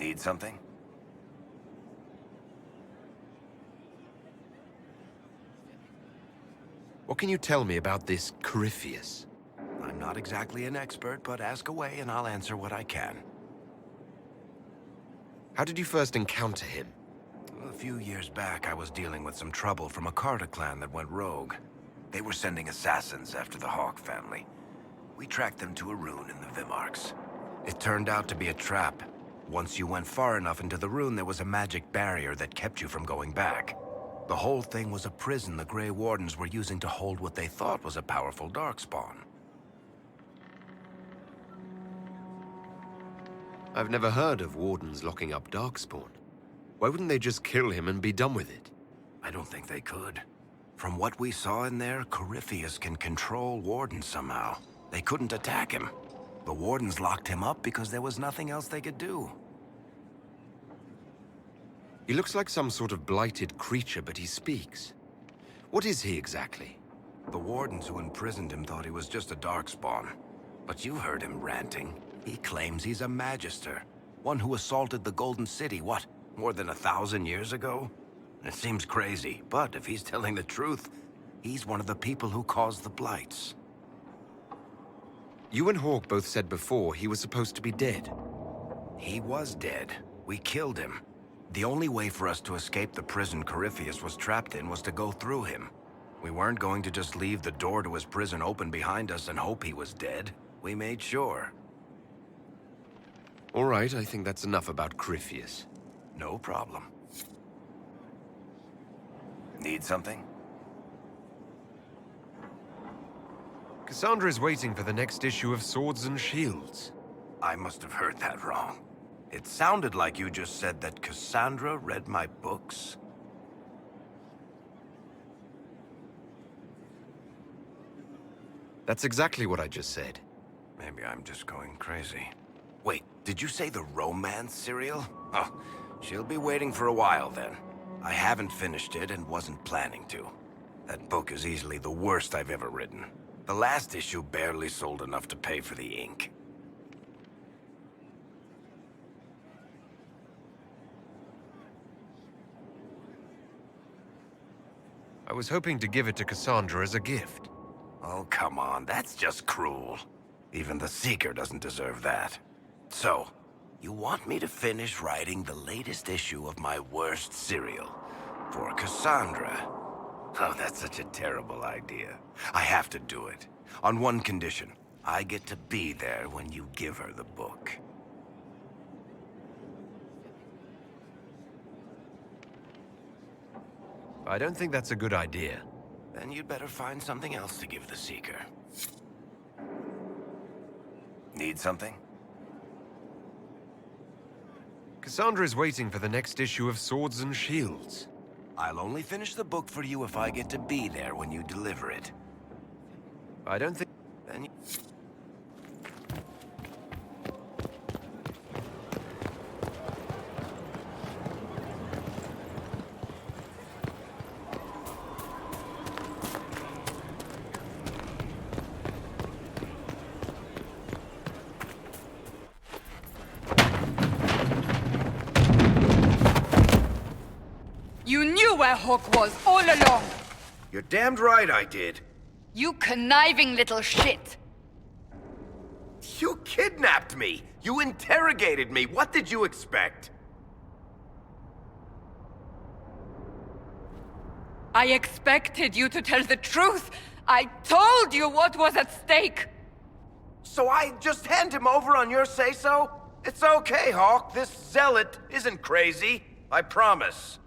Need something? What can you tell me about this Corypheus? I'm not exactly an expert, but ask away and I'll answer what I can. How did you first encounter him? A few years back, I was dealing with some trouble from a Carter clan that went rogue. They were sending assassins after the Hawk family. We tracked them to a rune in the Vimarks. It turned out to be a trap. Once you went far enough into the rune, there was a magic barrier that kept you from going back. The whole thing was a prison the Grey Wardens were using to hold what they thought was a powerful Darkspawn. I've never heard of Wardens locking up Darkspawn. Why wouldn't they just kill him and be done with it? I don't think they could. From what we saw in there, Corypheus can control Wardens somehow. They couldn't attack him. The Wardens locked him up because there was nothing else they could do. He looks like some sort of blighted creature, but he speaks. What is he exactly? The Wardens who imprisoned him thought he was just a Darkspawn. But you heard him ranting. He claims he's a Magister. One who assaulted the Golden City, what, more than 1,000 years ago? It seems crazy, but if he's telling the truth, he's one of the people who caused the blights. You and Hawk both said before he was supposed to be dead. He was dead. We killed him. The only way for us to escape the prison Corypheus was trapped in was to go through him. We weren't going to just leave the door to his prison open behind us and hope he was dead. We made sure. All right, I think that's enough about Corypheus. No problem. Need something? Cassandra is waiting for the next issue of Swords and Shields. I must have heard that wrong. It sounded like you just said that Cassandra read my books. That's exactly what I just said. Maybe I'm just going crazy. Wait, did you say the romance serial? Oh, she'll be waiting for a while then. I haven't finished it and wasn't planning to. That book is easily the worst I've ever written. The last issue barely sold enough to pay for the ink. I was hoping to give it to Cassandra as a gift. Oh, come on, that's just cruel. Even the Seeker doesn't deserve that. So, you want me to finish writing the latest issue of my worst serial for Cassandra? Oh, that's such a terrible idea. I have to do it. On one condition. I get to be there when you give her the book. I don't think that's a good idea. Then you'd better find something else to give the Seeker. Need something? Cassandra is waiting for the next issue of Swords and Shields. I'll only finish the book for you if I get to be there when you deliver it. I don't think... Then You knew where Hawk was all along! You're damned right I did. You conniving little shit! You kidnapped me! You interrogated me! What did you expect? I expected you to tell the truth! I told you what was at stake! So I just hand him over on your say-so? It's okay, Hawk. This zealot isn't crazy. I promise.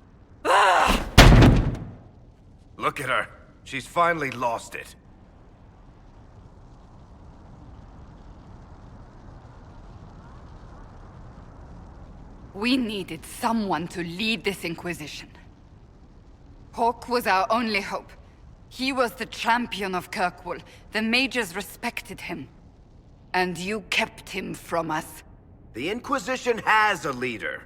Look at her. She's finally lost it. We needed someone to lead this Inquisition. Hawk was our only hope. He was the champion of Kirkwall. The mages respected him. And you kept him from us. The Inquisition has a leader.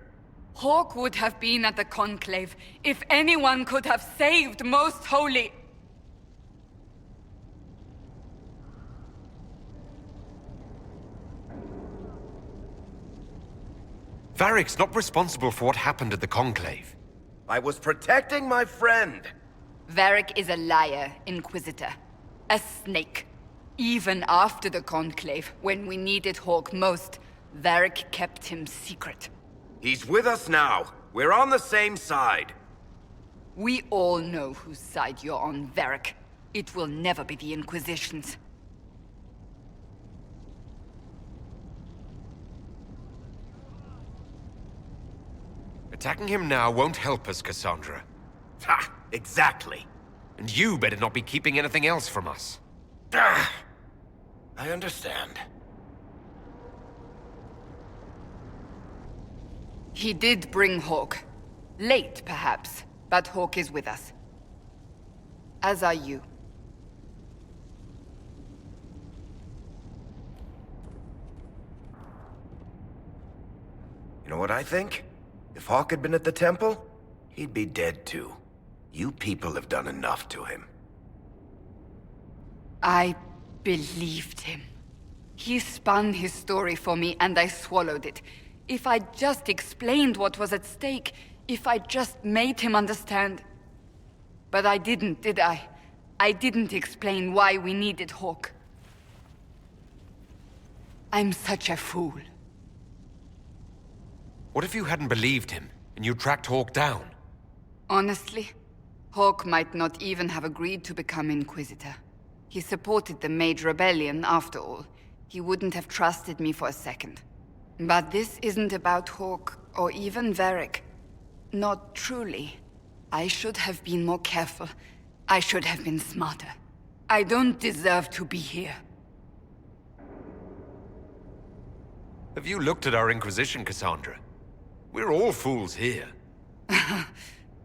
Hawk would have been at the Conclave if anyone could have saved Most Holy. Varric's not responsible for what happened at the Conclave. I was protecting my friend. Varric is a liar, Inquisitor. A snake. Even after the Conclave, when we needed Hawk most, Varric kept him secret. He's with us now. We're on the same side. We all know whose side you're on, Varric. It will never be the Inquisition's. Attacking him now won't help us, Cassandra. Ha! Exactly. And you better not be keeping anything else from us. Ah, I understand. He did bring Hawk. Late, perhaps, but Hawk is with us. As are you. You know what I think? If Hawk had been at the temple, he'd be dead too. You people have done enough to him. I believed him. He spun his story for me, and I swallowed it. If I just explained what was at stake, if I just made him understand. But I didn't, did I? I didn't explain why we needed Hawk. I'm such a fool. What if you hadn't believed him, and you tracked Hawk down? Honestly, Hawk might not even have agreed to become Inquisitor. He supported the Mage Rebellion, after all. He wouldn't have trusted me for a second. But this isn't about Hawk, or even Varric. Not truly. I should have been more careful. I should have been smarter. I don't deserve to be here. Have you looked at our Inquisition, Cassandra? We're all fools here.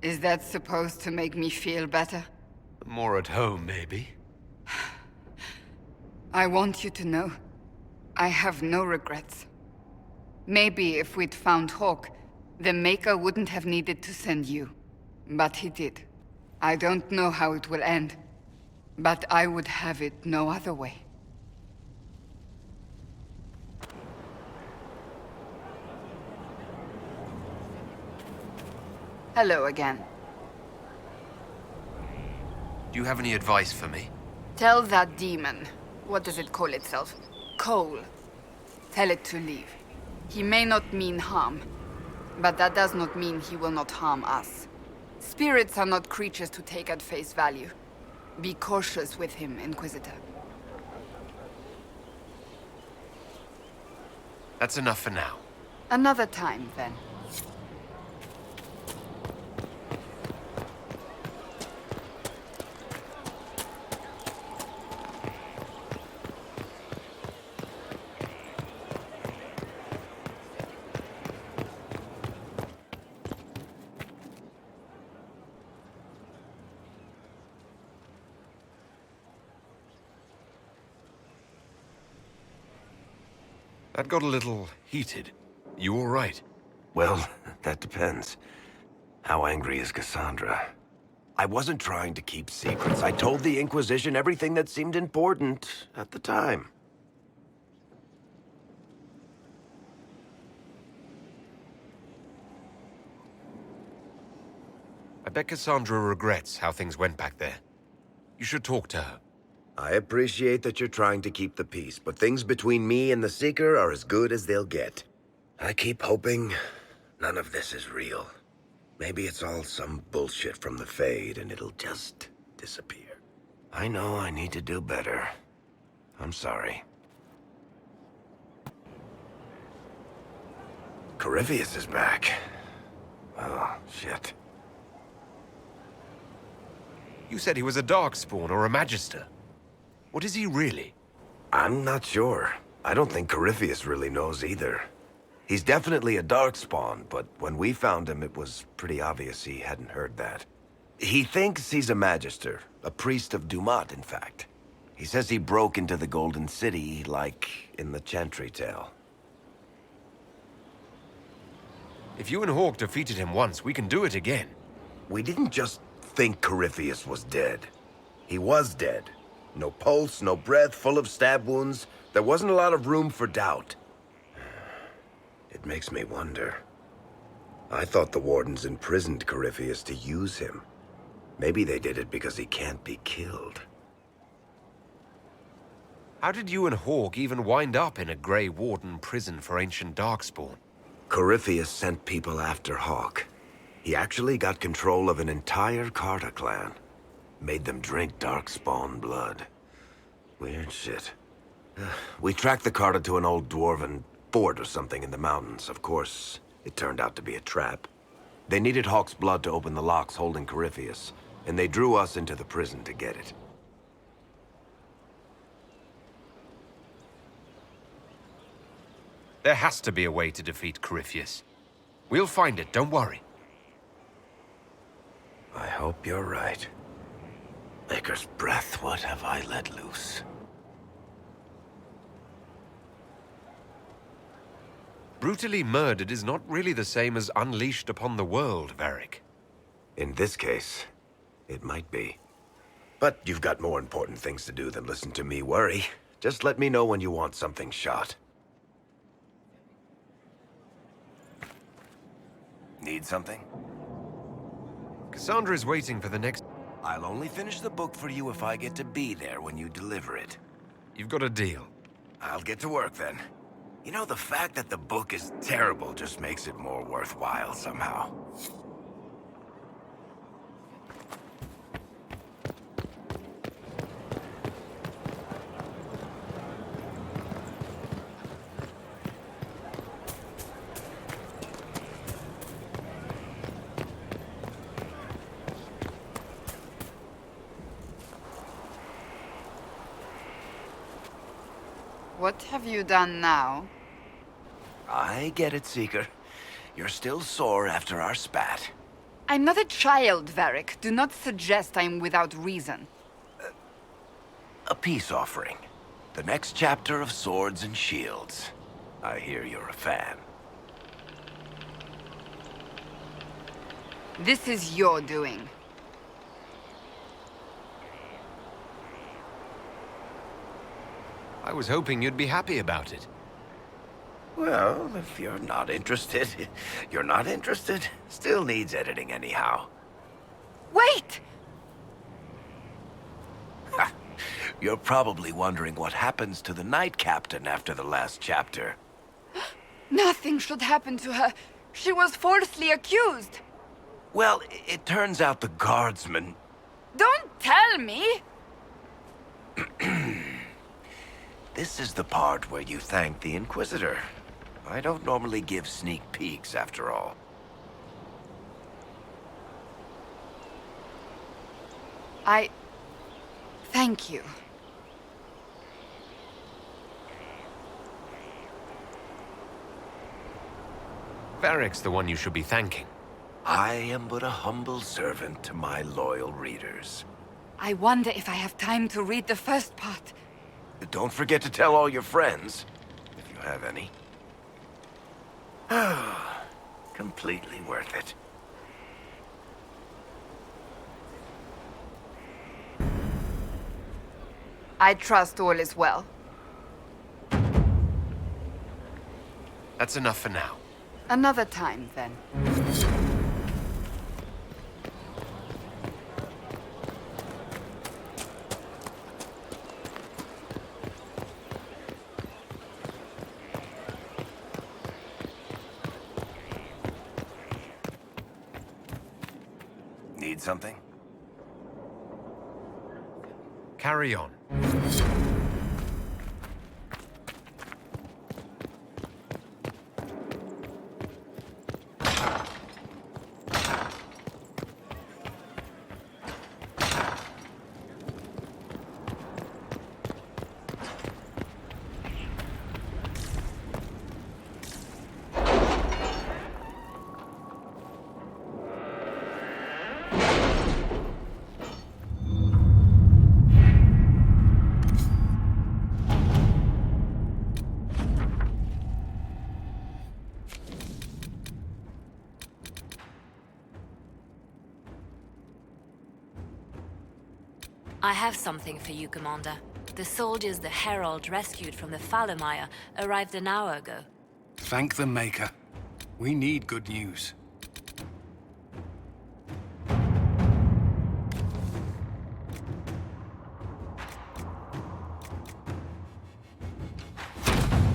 Is that supposed to make me feel better? More at home, maybe. I want you to know, I have no regrets. Maybe if we'd found Hawk, the Maker wouldn't have needed to send you. But he did. I don't know how it will end, but I would have it no other way. Hello again. Do you have any advice for me? Tell that demon, what does it call itself? Cole. Tell it to leave. He may not mean harm, but that does not mean he will not harm us. Spirits are not creatures to take at face value. Be cautious with him, Inquisitor. That's enough for now. Another time, then. That got a little heated. You all right? Well, that depends. How angry is Cassandra? I wasn't trying to keep secrets. I told the Inquisition everything that seemed important at the time. I bet Cassandra regrets how things went back there. You should talk to her. I appreciate that you're trying to keep the peace, but things between me and the Seeker are as good as they'll get. I keep hoping none of this is real. Maybe it's all some bullshit from the Fade and it'll just disappear. I know I need to do better. I'm sorry. Corypheus is back. Oh, shit. You said he was a Darkspawn or a Magister. What is he really? I'm not sure. I don't think Corypheus really knows either. He's definitely a Darkspawn, but when we found him, it was pretty obvious he hadn't heard that. He thinks he's a Magister, a priest of Dumat, in fact. He says he broke into the Golden City, like in the Chantry tale. If you and Hawk defeated him once, we can do it again. We didn't just think Corypheus was dead. He was dead. No pulse, no breath, full of stab wounds. There wasn't a lot of room for doubt. It makes me wonder. I thought the Wardens imprisoned Corypheus to use him. Maybe they did it because he can't be killed. How did you and Hawke even wind up in a Grey Warden prison for ancient Darkspawn? Corypheus sent people after Hawke. He actually got control of an entire Carta clan. Made them drink Darkspawn blood. Weird shit. We tracked the Carta to an old dwarven fort or something in the mountains. Of course, it turned out to be a trap. They needed Hawke's blood to open the locks holding Corypheus, and they drew us into the prison to get it. There has to be a way to defeat Corypheus. We'll find it, don't worry. I hope you're right. Maker's breath, what have I let loose? Brutally murdered is not really the same as unleashed upon the world, Varric. In this case, it might be. But you've got more important things to do than listen to me worry. Just let me know when you want something shot. Need something? Cassandra is waiting for the next... I'll only finish the book for you if I get to be there when you deliver it. You've got a deal. I'll get to work then. You know, the fact that the book is terrible just makes it more worthwhile somehow. What have you done now? I get it, Seeker. You're still sore after our spat. I'm not a child, Varric. Do not suggest I'm without reason. A peace offering. The next chapter of Swords and Shields. I hear you're a fan. This is your doing. I was hoping you'd be happy about it. Well, if you're not interested, you're not interested. Still needs editing anyhow. Wait! You're probably wondering what happens to the Knight Captain after the last chapter. Nothing should happen to her. She was falsely accused. Well, it turns out the guardsman... Don't tell me! This is the part where you thank the Inquisitor. I don't normally give sneak peeks, after all. Thank you. Varric's the one you should be thanking. I am but a humble servant to my loyal readers. I wonder if I have time to read the first part. Don't forget to tell all your friends, if you have any. Completely worth it. I trust all is well. That's enough for now. Another time, then. Need something? Carry on. I have something for you, Commander. The soldiers the Herald rescued from the Fallermire arrived an hour ago. Thank the Maker. We need good news.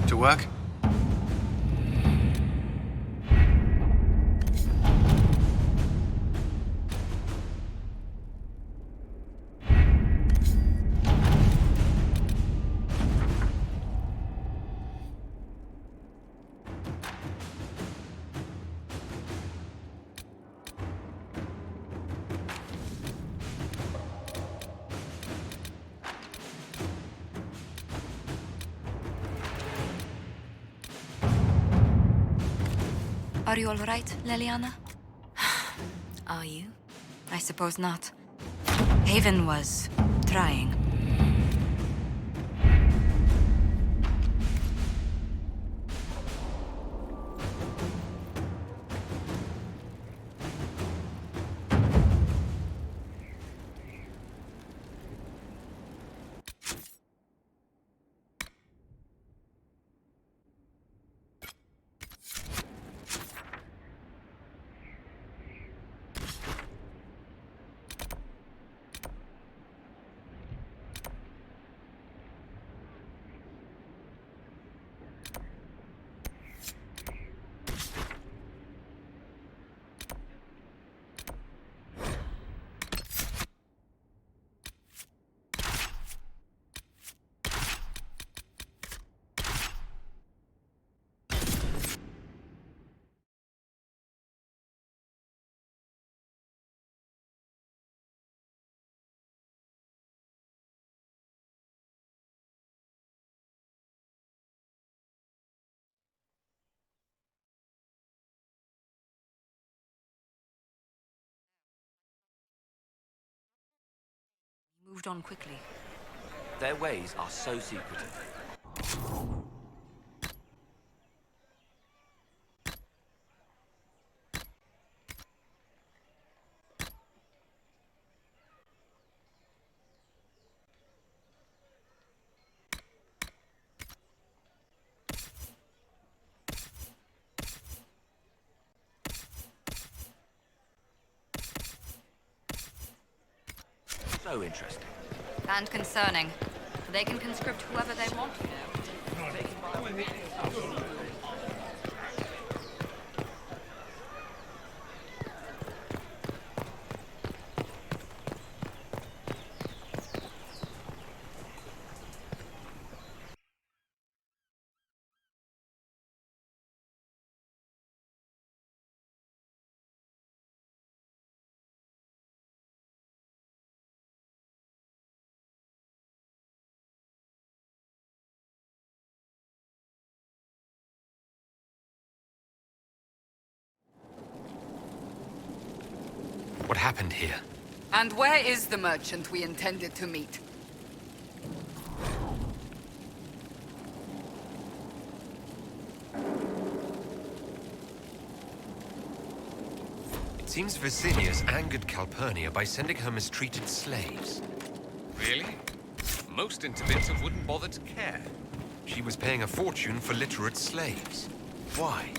To work? Are you all right, Leliana? Are you? I suppose not. Haven was trying. He moved on quickly. Their ways are so secretive. So interesting. And concerning. They can conscript whoever they want, you know. What happened here? And where is the merchant we intended to meet? It seems Vicinius angered Calpurnia by sending her mistreated slaves. Really? Most Interventor wouldn't bother to care. She was paying a fortune for literate slaves. Why?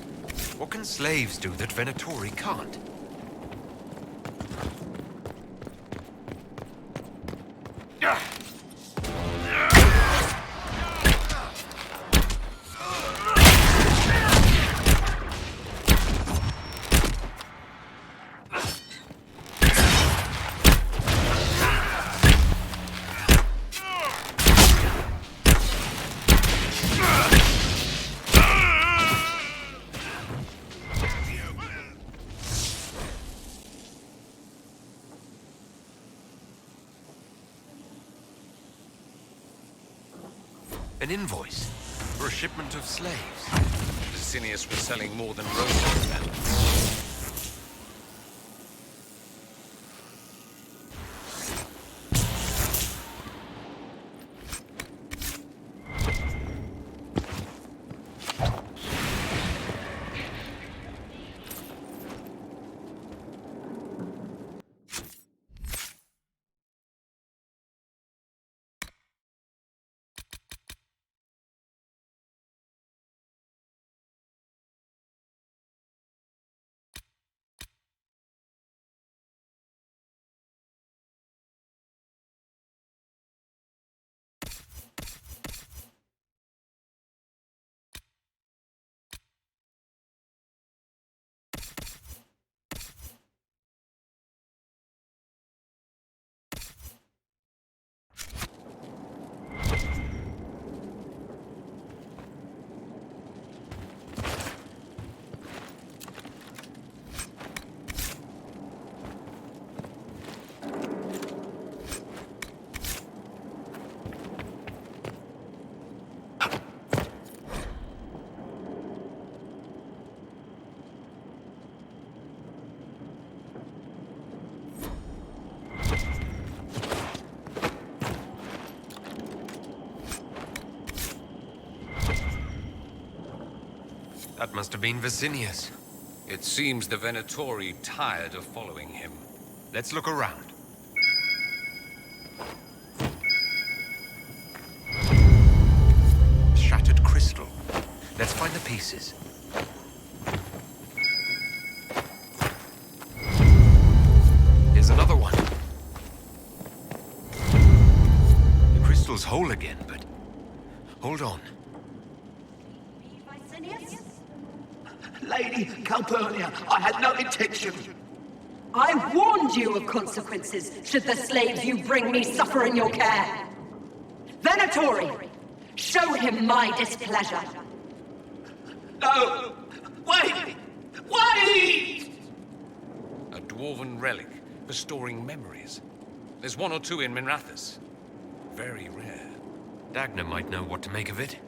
What can slaves do that Venatori can't? An invoice for a shipment of slaves. Vicinius was selling more than roses then. That must have been Vicinius. It seems the Venatori tired of following him. Let's look around. Shattered crystal. Let's find the pieces. Here's another one. The crystal's whole again, but... hold on. Lady Calpurnia, I had no intention. I warned you of consequences should the slaves you bring me suffer in your care. Venatori, show him my displeasure. No! Wait! Wait! A dwarven relic for storing memories. There's one or two in Minrathous. Very rare. Dagna might know what to make of it.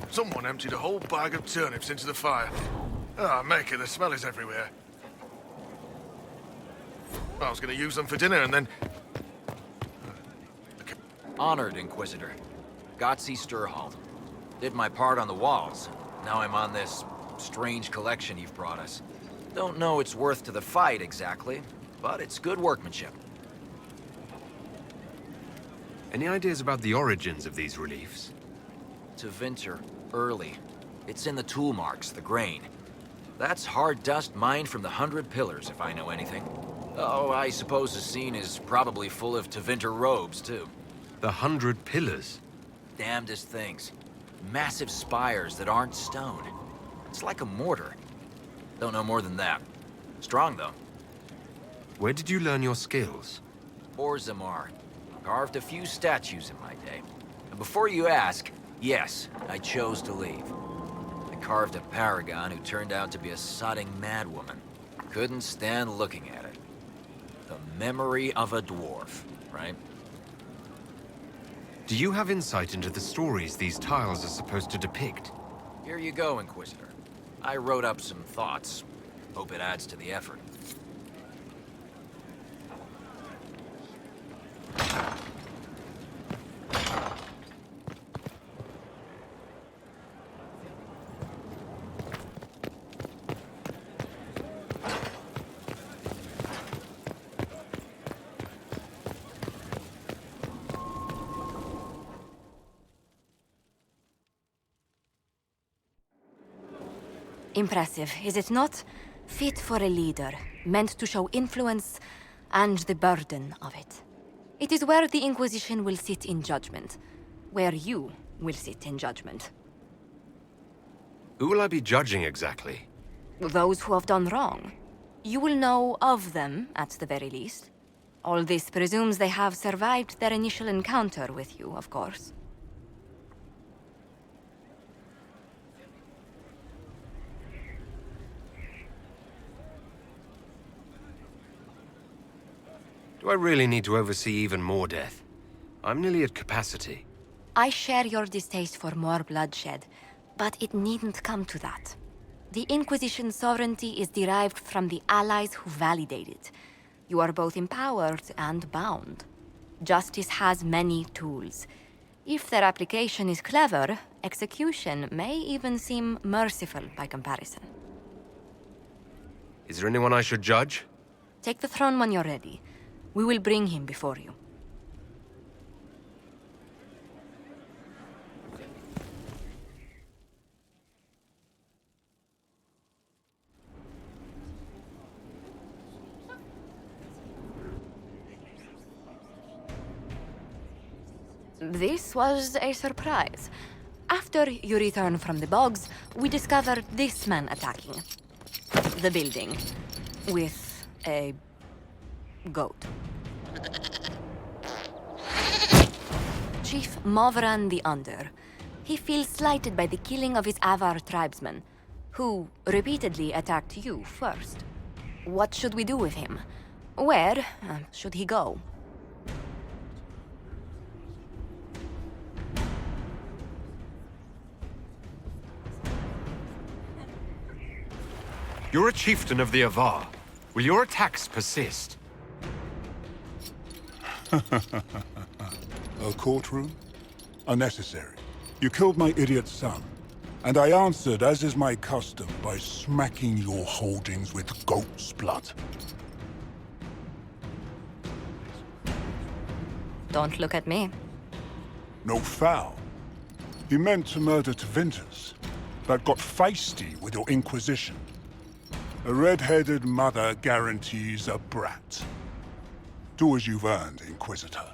Someone emptied a whole bag of turnips into the fire. Ah, Maker, the smell is everywhere. I was going to use them for dinner and then... Honored, Inquisitor. Gotzi Sturhall. Did my part on the walls. Now I'm on this strange collection you've brought us. Don't know its worth to the fight, exactly, but it's good workmanship. Any ideas about the origins of these reliefs? To Vinter, early. It's in the tool marks, the grain. That's hard dust mined from the 100 Pillars, if I know anything. Oh, I suppose the scene is probably full of Tevinter robes, too. The 100 Pillars? Damnedest things. Massive spires that aren't stone. It's like a mortar. Don't know more than that. Strong, though. Where did you learn your skills? Orzammar. Carved a few statues in my day. And before you ask, yes, I chose to leave. I carved a paragon who turned out to be a sodding madwoman. Couldn't stand looking at it. The memory of a dwarf, right? Do you have insight into the stories these tiles are supposed to depict? Here you go, Inquisitor. I wrote up some thoughts. Hope it adds to the effort. Impressive, is it not? Fit for a leader, meant to show influence and the burden of it. It is where the Inquisition will sit in judgment, where you will sit in judgment. Who will I be judging exactly? Those who have done wrong. You will know of them, at the very least. All this presumes they have survived their initial encounter with you, of course. Do I really need to oversee even more death? I'm nearly at capacity. I share your distaste for more bloodshed, but it needn't come to that. The Inquisition's sovereignty is derived from the allies who validate it. You are both empowered and bound. Justice has many tools. If their application is clever, execution may even seem merciful by comparison. Is there anyone I should judge? Take the throne when you're ready. We will bring him before you. This was a surprise. After you return from the bogs, we discovered this man attacking the building with a goat. Chief Movran the Under. He feels slighted by the killing of his Avar tribesmen, who repeatedly attacked you first. What should we do with him? Where should he go? You're a chieftain of the Avar. Will your attacks persist? A courtroom? Unnecessary. You killed my idiot son, and I answered, as is my custom, by smacking your holdings with goat's blood. Don't look at me. No foul. You meant to murder Tevinters, but got feisty with your Inquisition. A red-headed mother guarantees a brat. Do as you've earned, Inquisitor.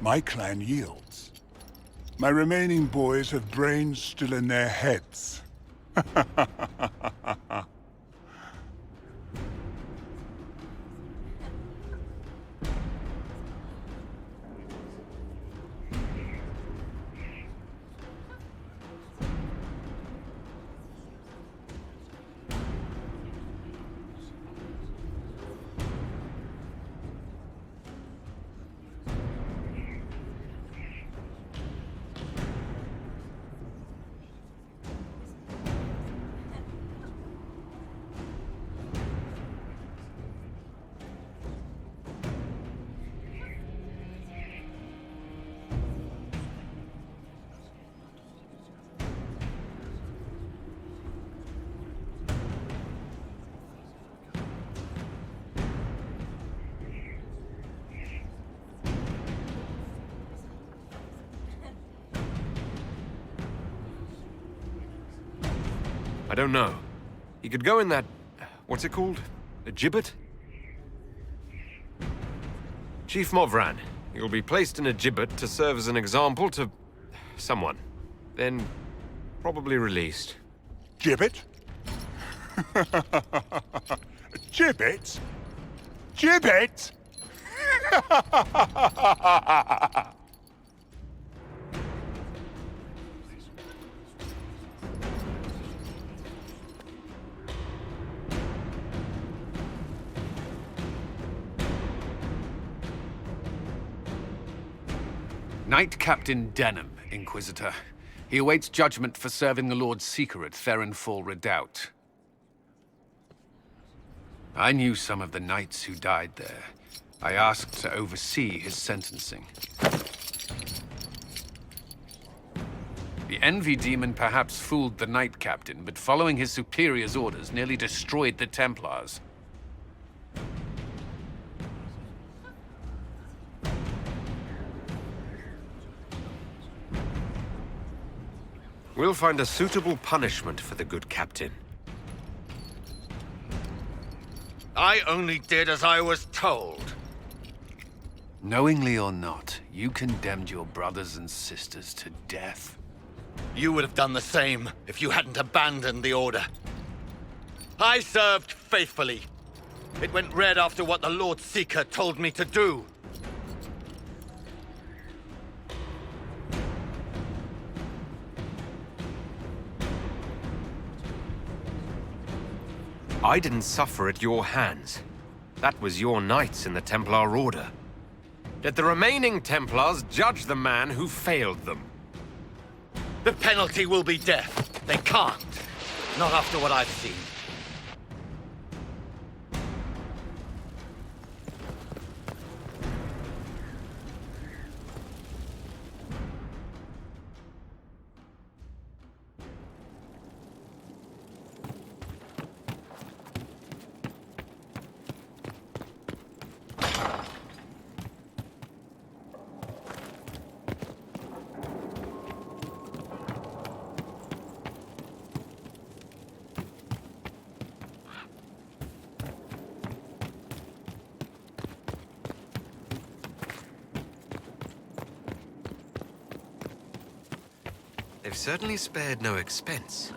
My clan yields. My remaining boys have brains still in their heads. I don't know. He could go in that... what's it called? A gibbet? Chief Movran. You'll be placed in a gibbet to serve as an example to... someone. Then... probably released. Gibbet? Gibbet? Gibbet? Knight Captain Denham, Inquisitor. He awaits judgment for serving the Lord Seeker at Therenfall Redoubt. I knew some of the knights who died there. I asked to oversee his sentencing. The Envy Demon perhaps fooled the Knight Captain, but following his superior's orders nearly destroyed the Templars. We'll find a suitable punishment for the good captain. I only did as I was told. Knowingly or not, you condemned your brothers and sisters to death. You would have done the same if you hadn't abandoned the Order. I served faithfully. It went red after what the Lord Seeker told me to do. I didn't suffer at your hands. That was your knights in the Templar Order. Let the remaining Templars judge the man who failed them. The penalty will be death. They can't. Not after what I've seen. They've certainly spared no expense.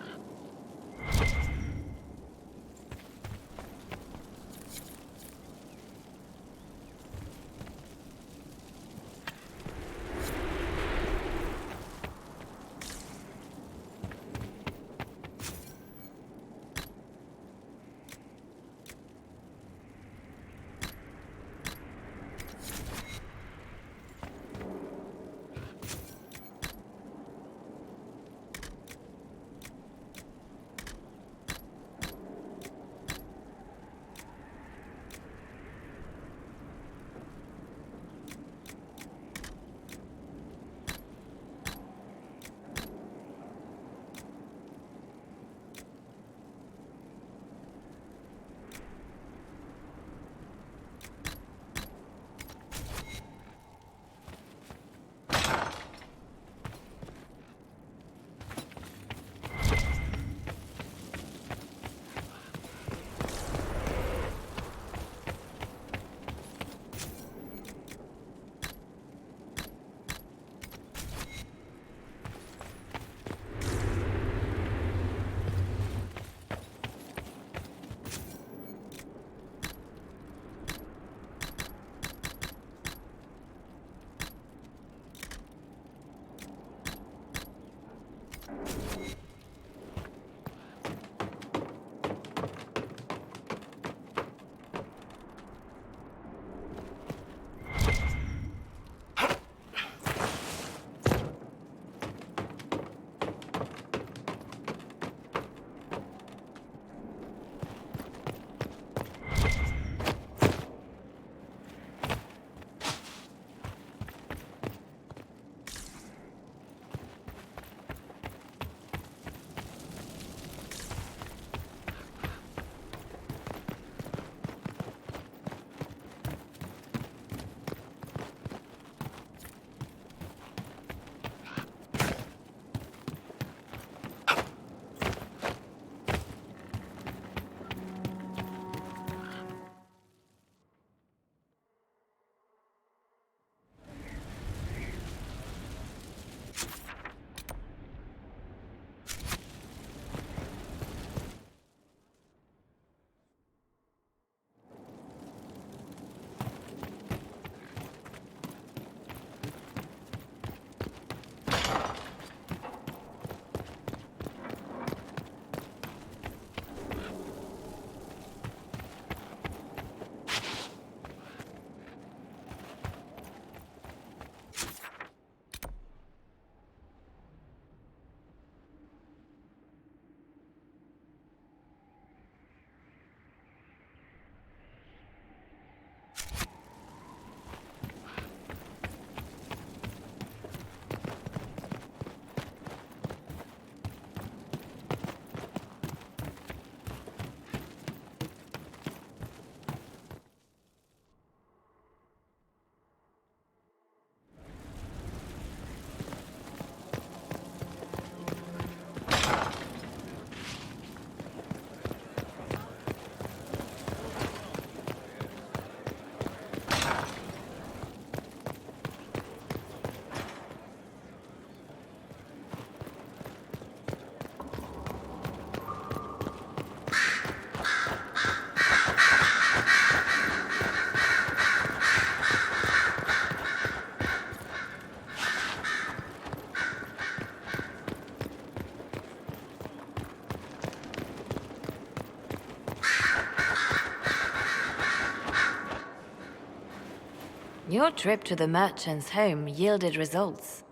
Your trip to the merchant's home yielded results.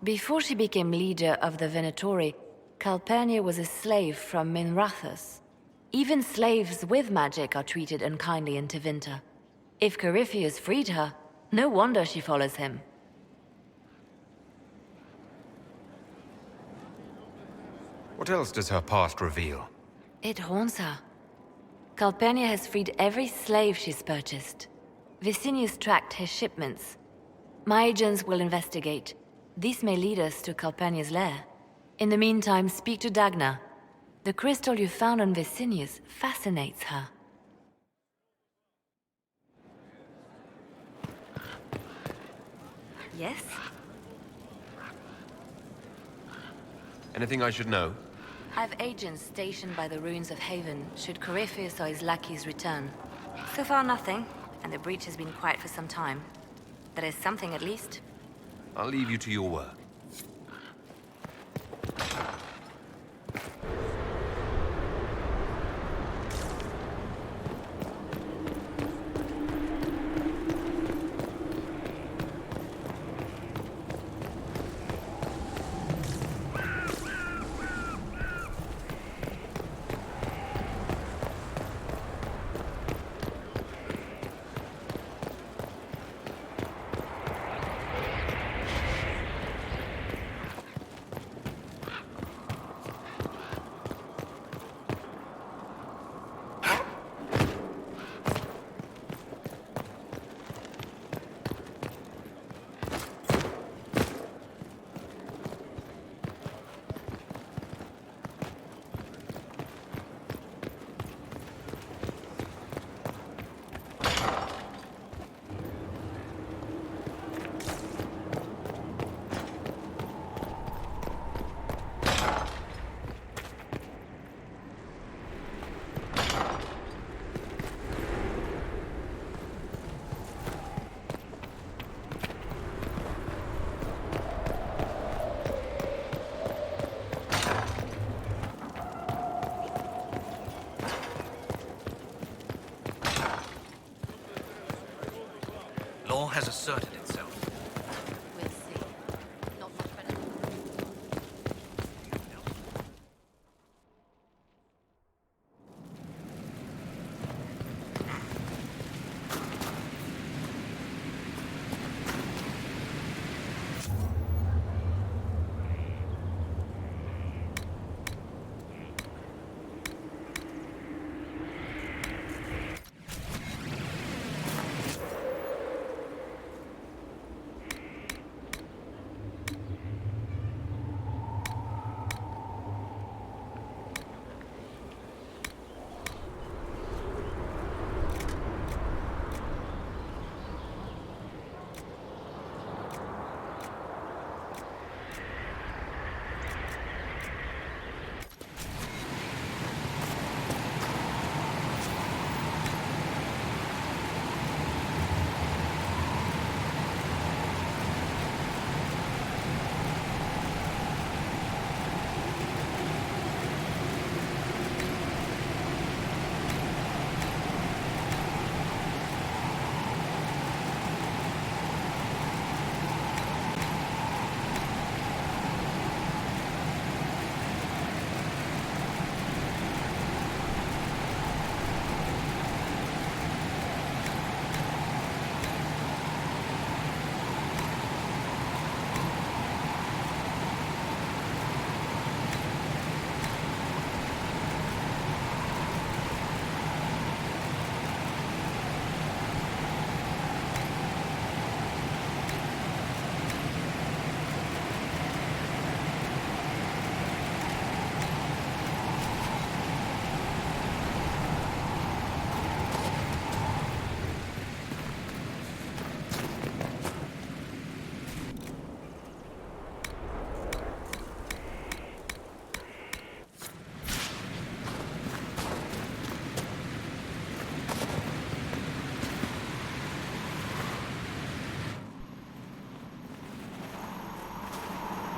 Before she became leader of the Venatori, Calpurnia was a slave from Minrathous. Even slaves with magic are treated unkindly in Tevinter. If Corypheus freed her, no wonder she follows him. What else does her past reveal? It haunts her. Calpurnia has freed every slave she's purchased. Vicinius tracked his shipments. My agents will investigate. This may lead us to Calpurnia's lair. In the meantime, speak to Dagna. The crystal you found on Vicinius fascinates her. Yes? Anything I should know? I've agents stationed by the ruins of Haven, should Corypheus or his lackeys return. So far nothing, and the breach has been quiet for some time. That is something at least. I'll leave you to your work. Law has asserted itself. We'll see. Not much better.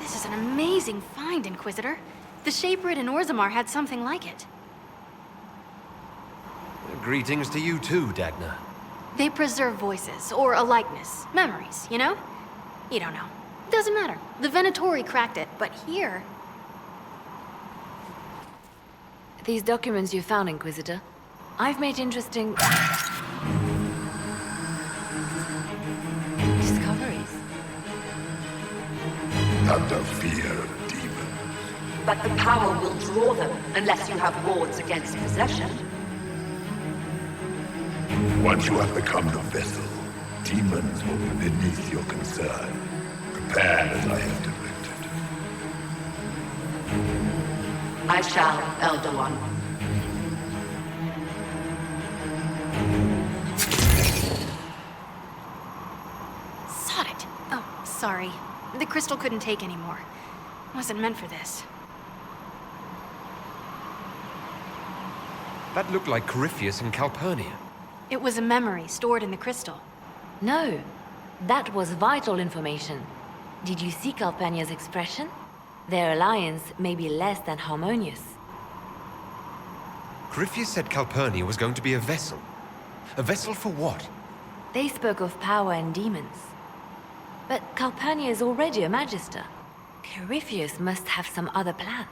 This is an amazing find, Inquisitor. The Shaperid in Orzammar had something like it. Greetings to you too, Dagna. They preserve voices, or a likeness, memories, you know? You don't know. Doesn't matter. The Venatori cracked it, but here... These documents you found, Inquisitor. I've made interesting... discoveries. Not the fear of demons. But the power will draw them unless you have wards against possession. Once you have become the vessel, demons will be beneath your concern. Prepare as I have directed. I shall, Elder One. Sod it. Oh, sorry. The crystal couldn't take anymore. Wasn't meant for this. That looked like Corypheus and Calpurnia. It was a memory stored in the crystal. No. That was vital information. Did you see Calpurnia's expression? Their alliance may be less than harmonious. Corypheus said Calpurnia was going to be a vessel. A vessel for what? They spoke of power and demons. But Calpurnia is already a Magister. Corypheus must have some other plan.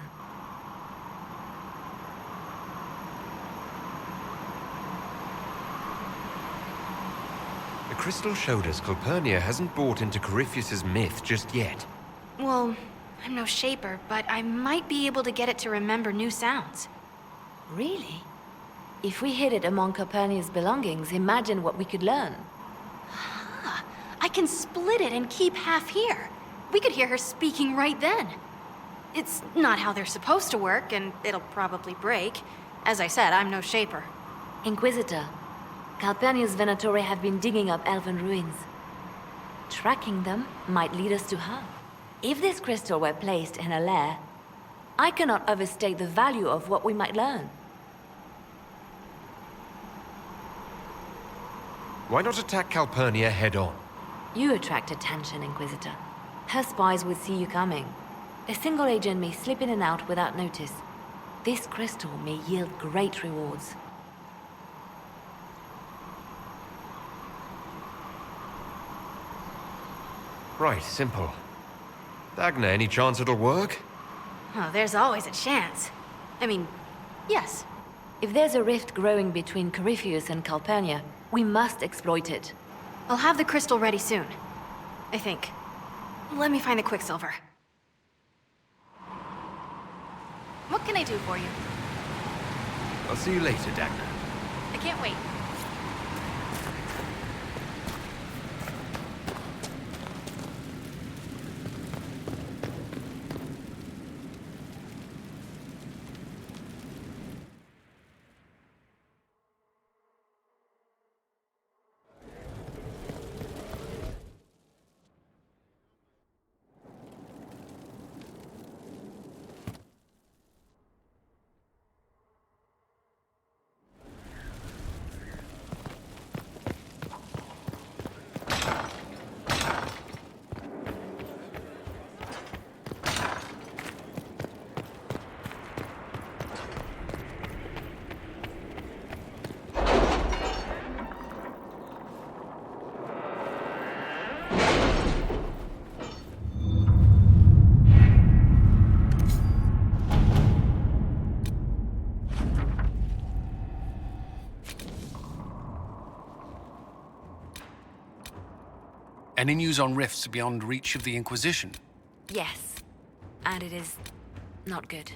The crystal showed us Calpurnia hasn't bought into Corypheus's myth just yet. Well, I'm no shaper, but I might be able to get it to remember new sounds. Really? If we hid it among Calpurnia's belongings, imagine what we could learn. I can split it and keep half here. We could hear her speaking right then. It's not how they're supposed to work, and it'll probably break. As I said, I'm no shaper. Inquisitor, Calpurnia's Venatori have been digging up elven ruins. Tracking them might lead us to her. If this crystal were placed in a lair, I cannot overstate the value of what we might learn. Why not attack Calpurnia head-on? You attract attention, Inquisitor. Her spies would see you coming. A single agent may slip in and out without notice. This crystal may yield great rewards. Right, simple. Dagna, any chance it'll work? Oh, there's always a chance. I mean, yes. If there's a rift growing between Corypheus and Calpurnia, we must exploit it. I'll have the crystal ready soon. I think. Let me find the Quicksilver. What can I do for you? I'll see you later, Dagna. I can't wait. Any news on rifts beyond reach of the Inquisition? Yes. And it is not good.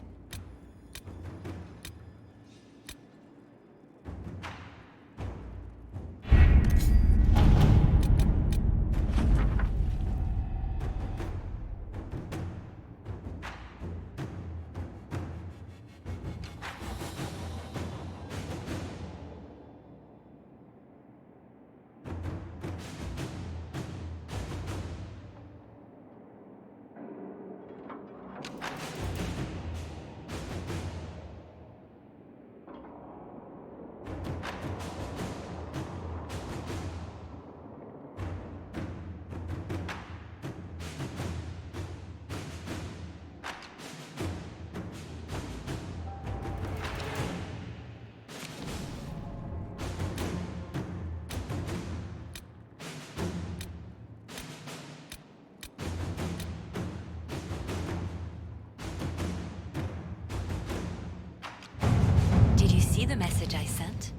see the message I sent?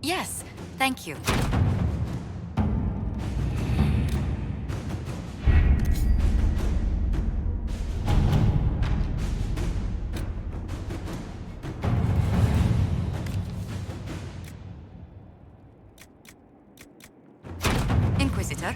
Yes, thank you. Inquisitor?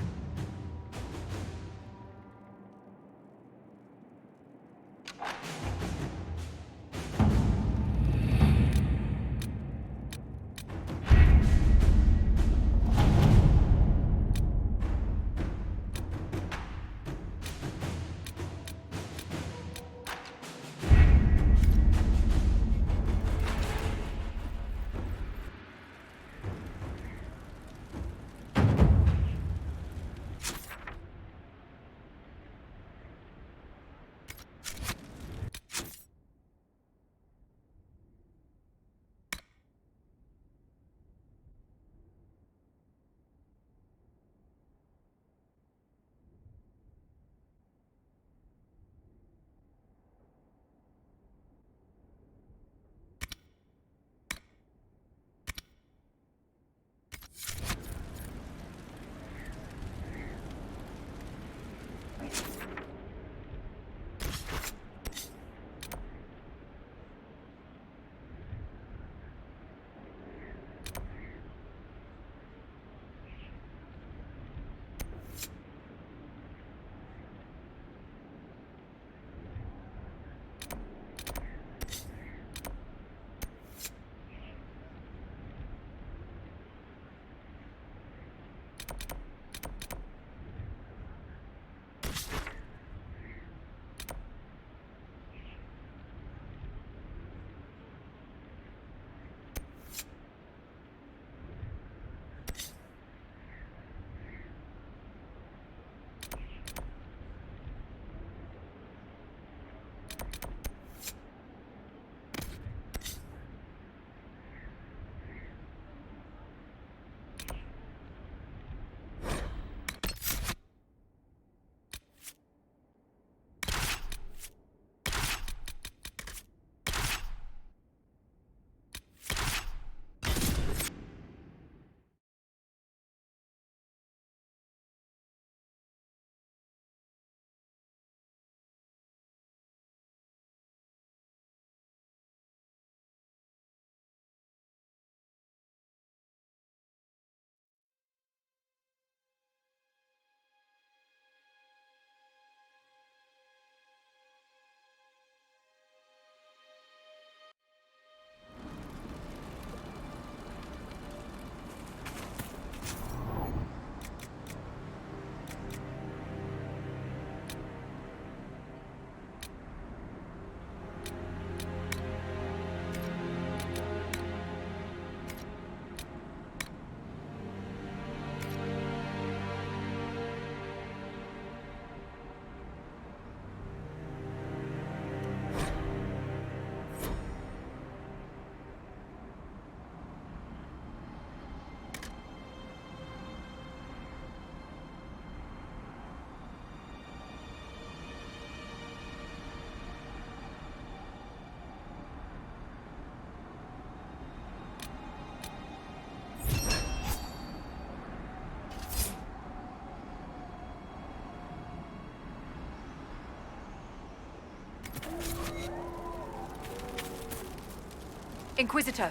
Inquisitor.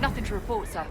Nothing to report, sir.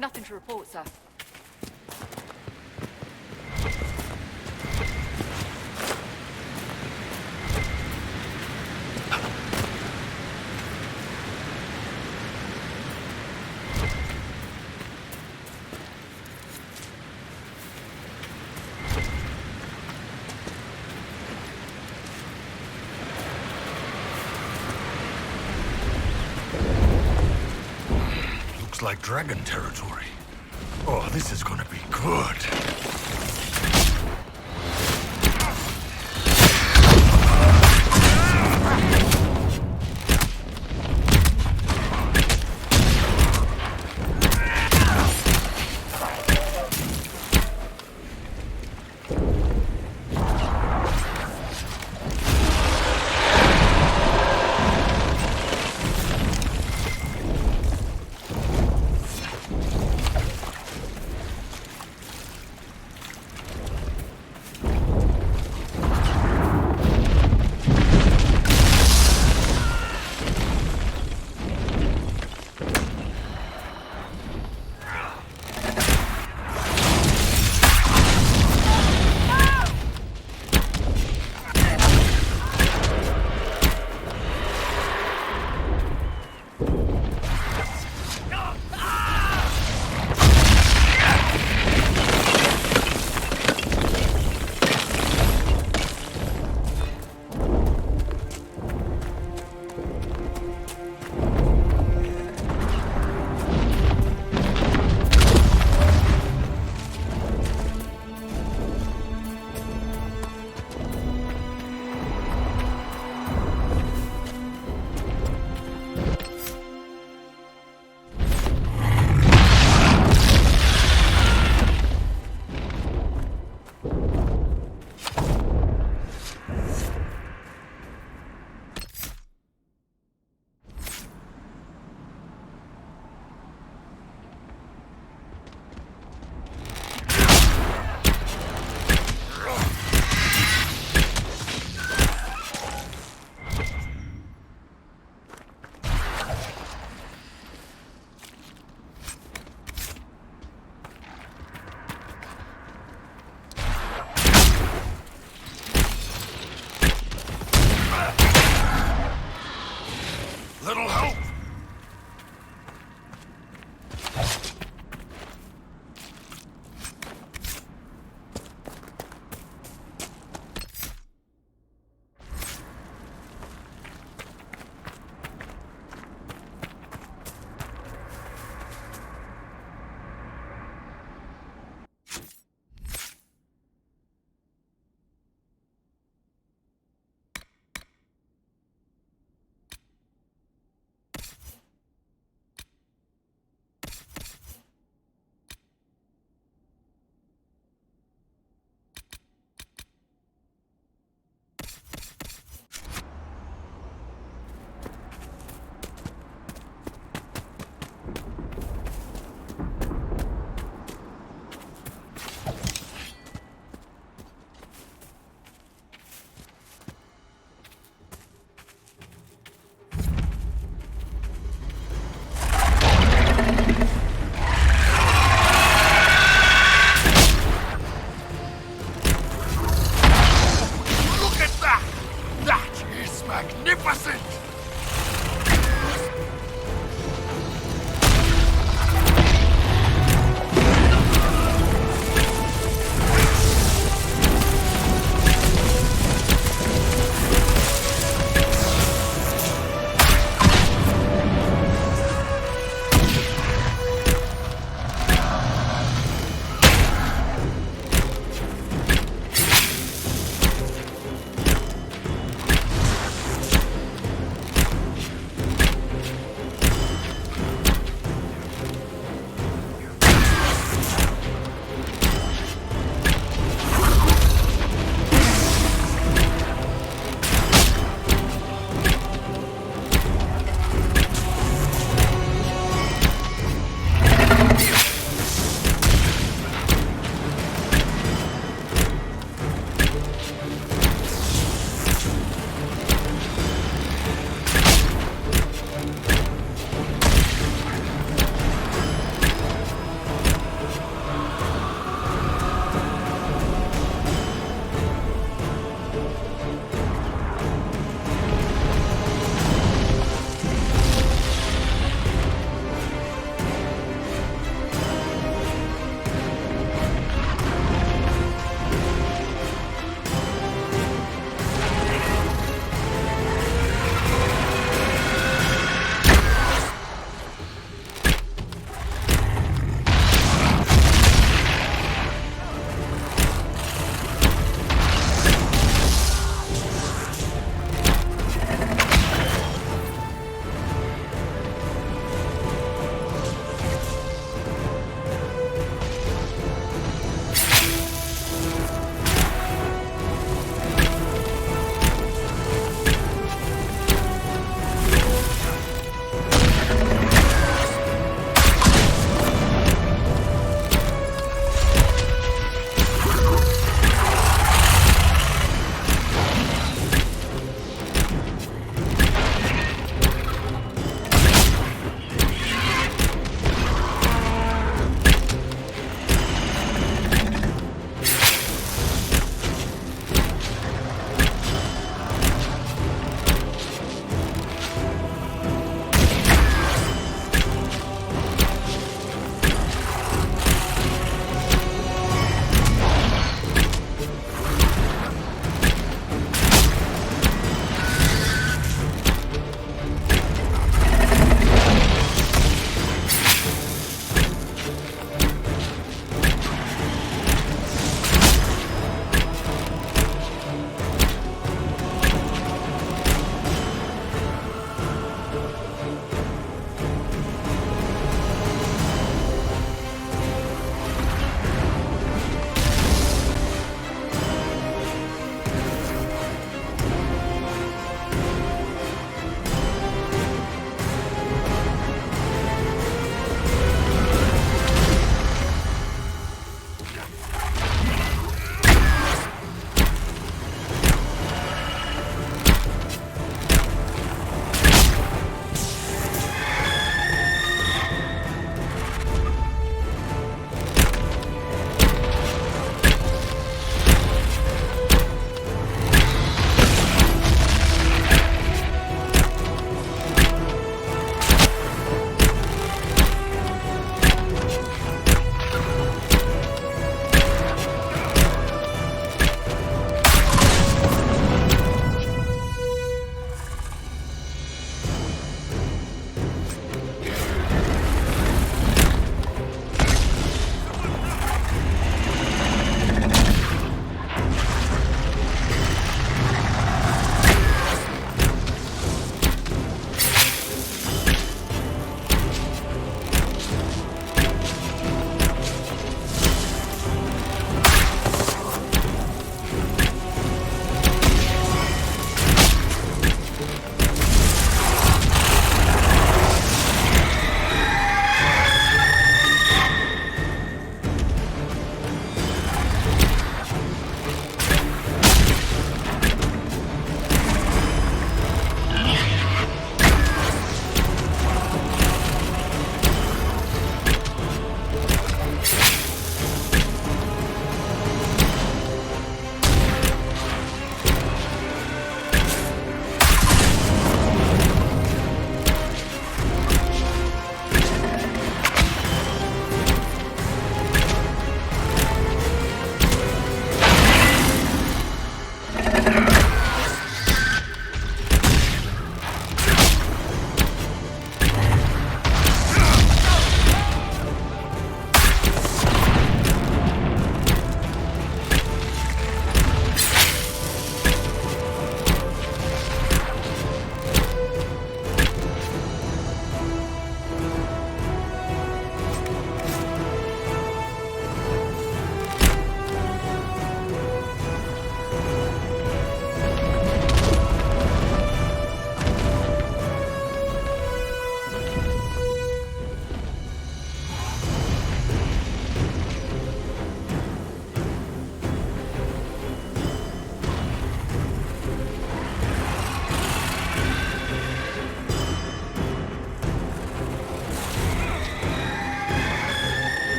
Nothing to report, sir. Looks like dragon territory. Oh, this is gonna be good.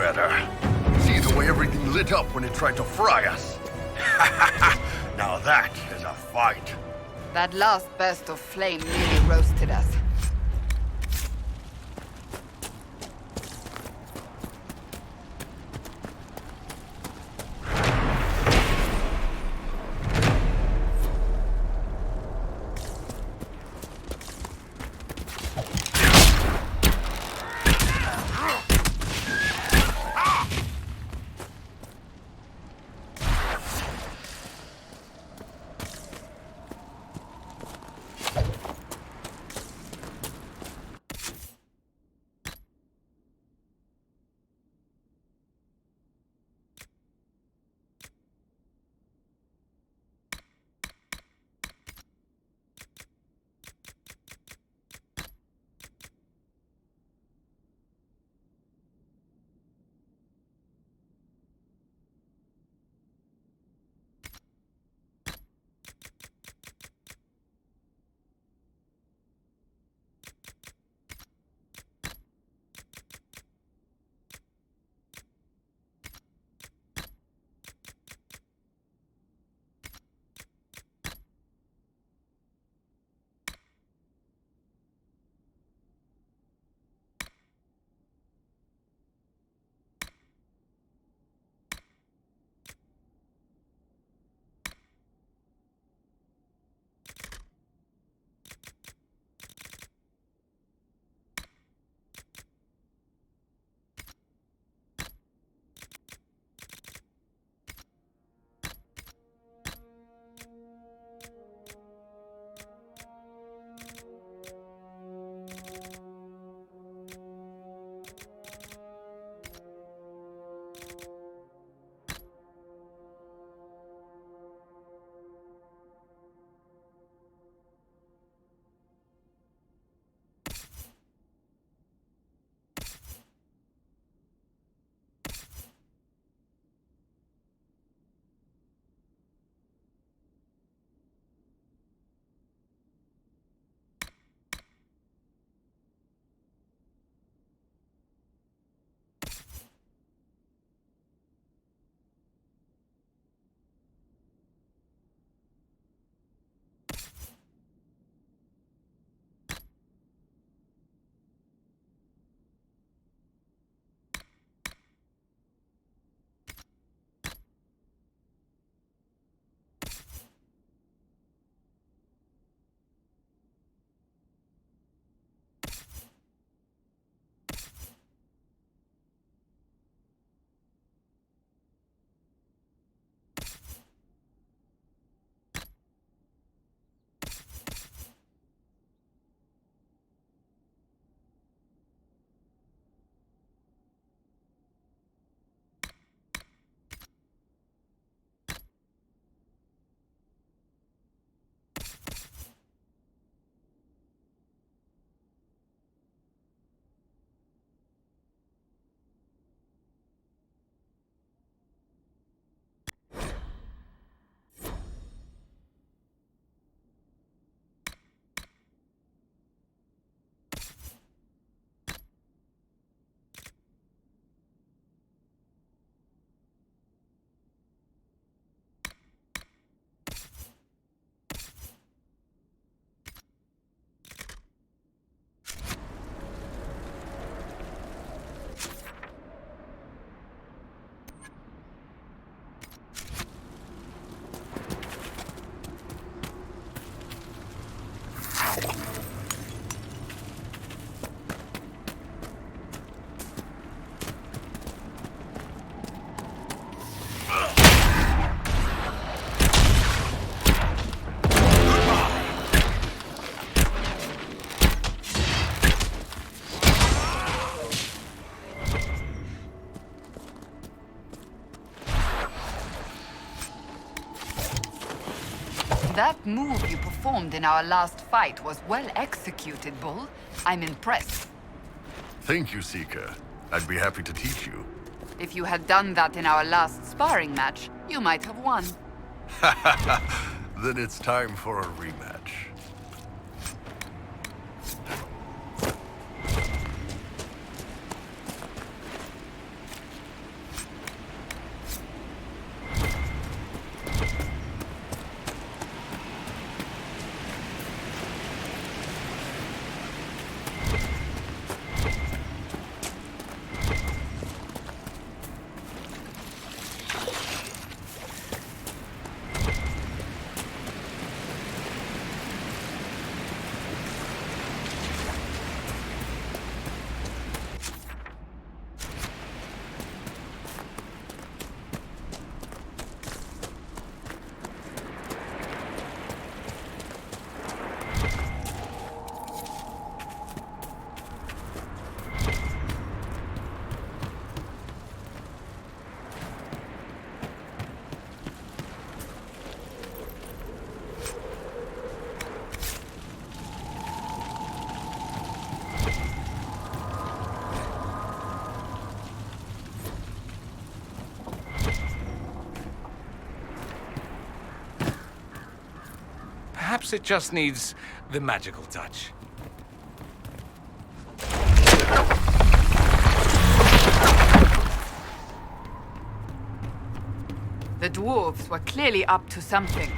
better. See the way everything lit up when it tried to fry us? Now that is a fight. That last burst of flame nearly roasted us. That move you performed in our last fight was well executed, Bull. I'm impressed. Thank you, Seeker. I'd be happy to teach you. If you had done that in our last sparring match, you might have won. Then it's time for a rematch. Perhaps it just needs the magical touch. The dwarves were clearly up to something.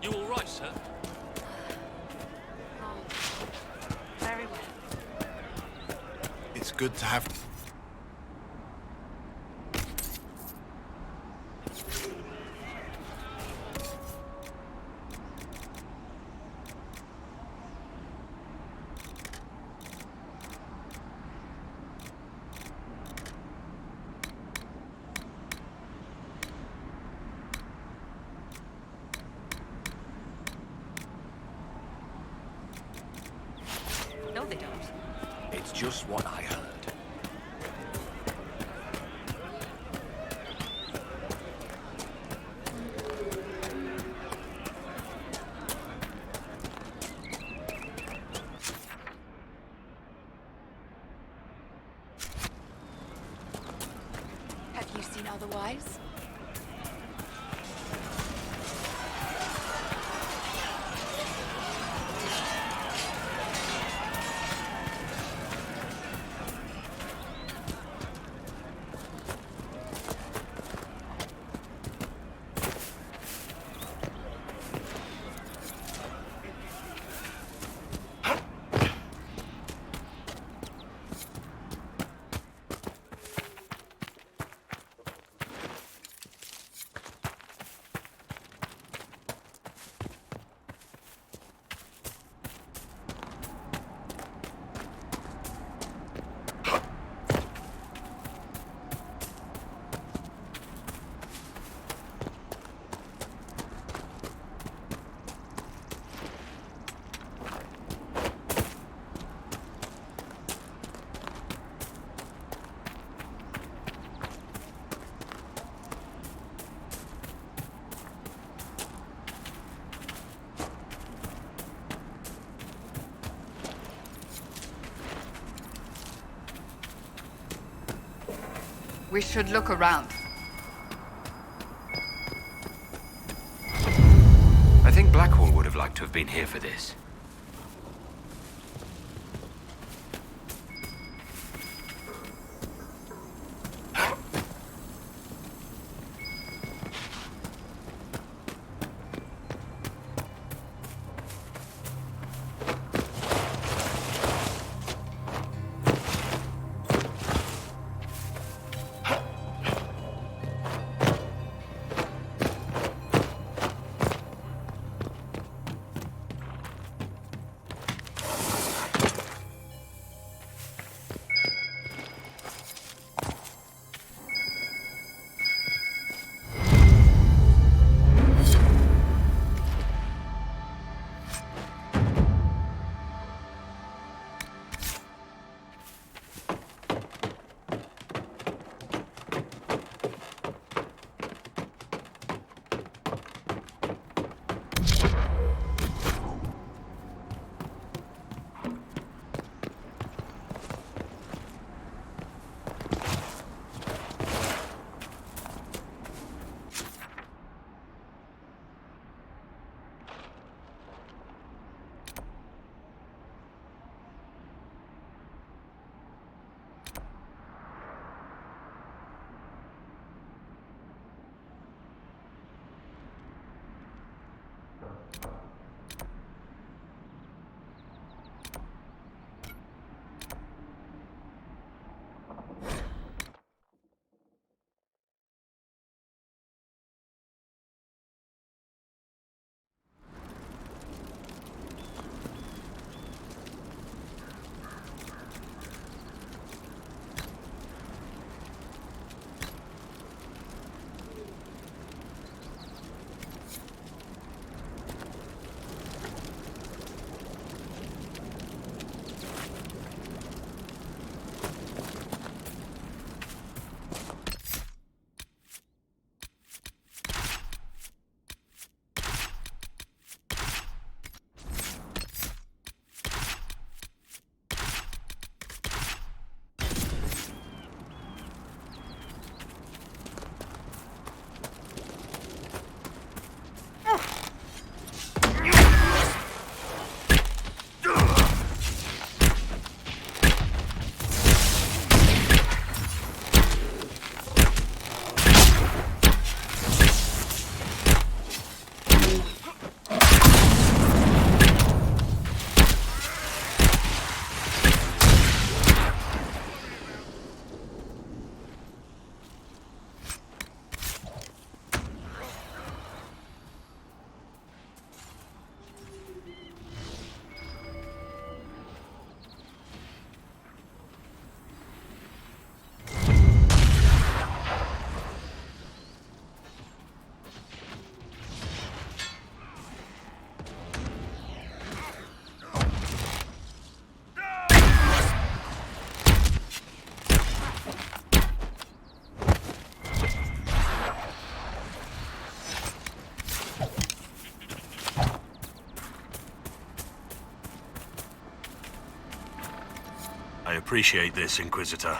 You all right, sir? Very well. It's good to have... No, they don't. It's just what I heard. Have you seen otherwise? We should look around. I think Blackwall would have liked to have been here for this. appreciate this, Inquisitor.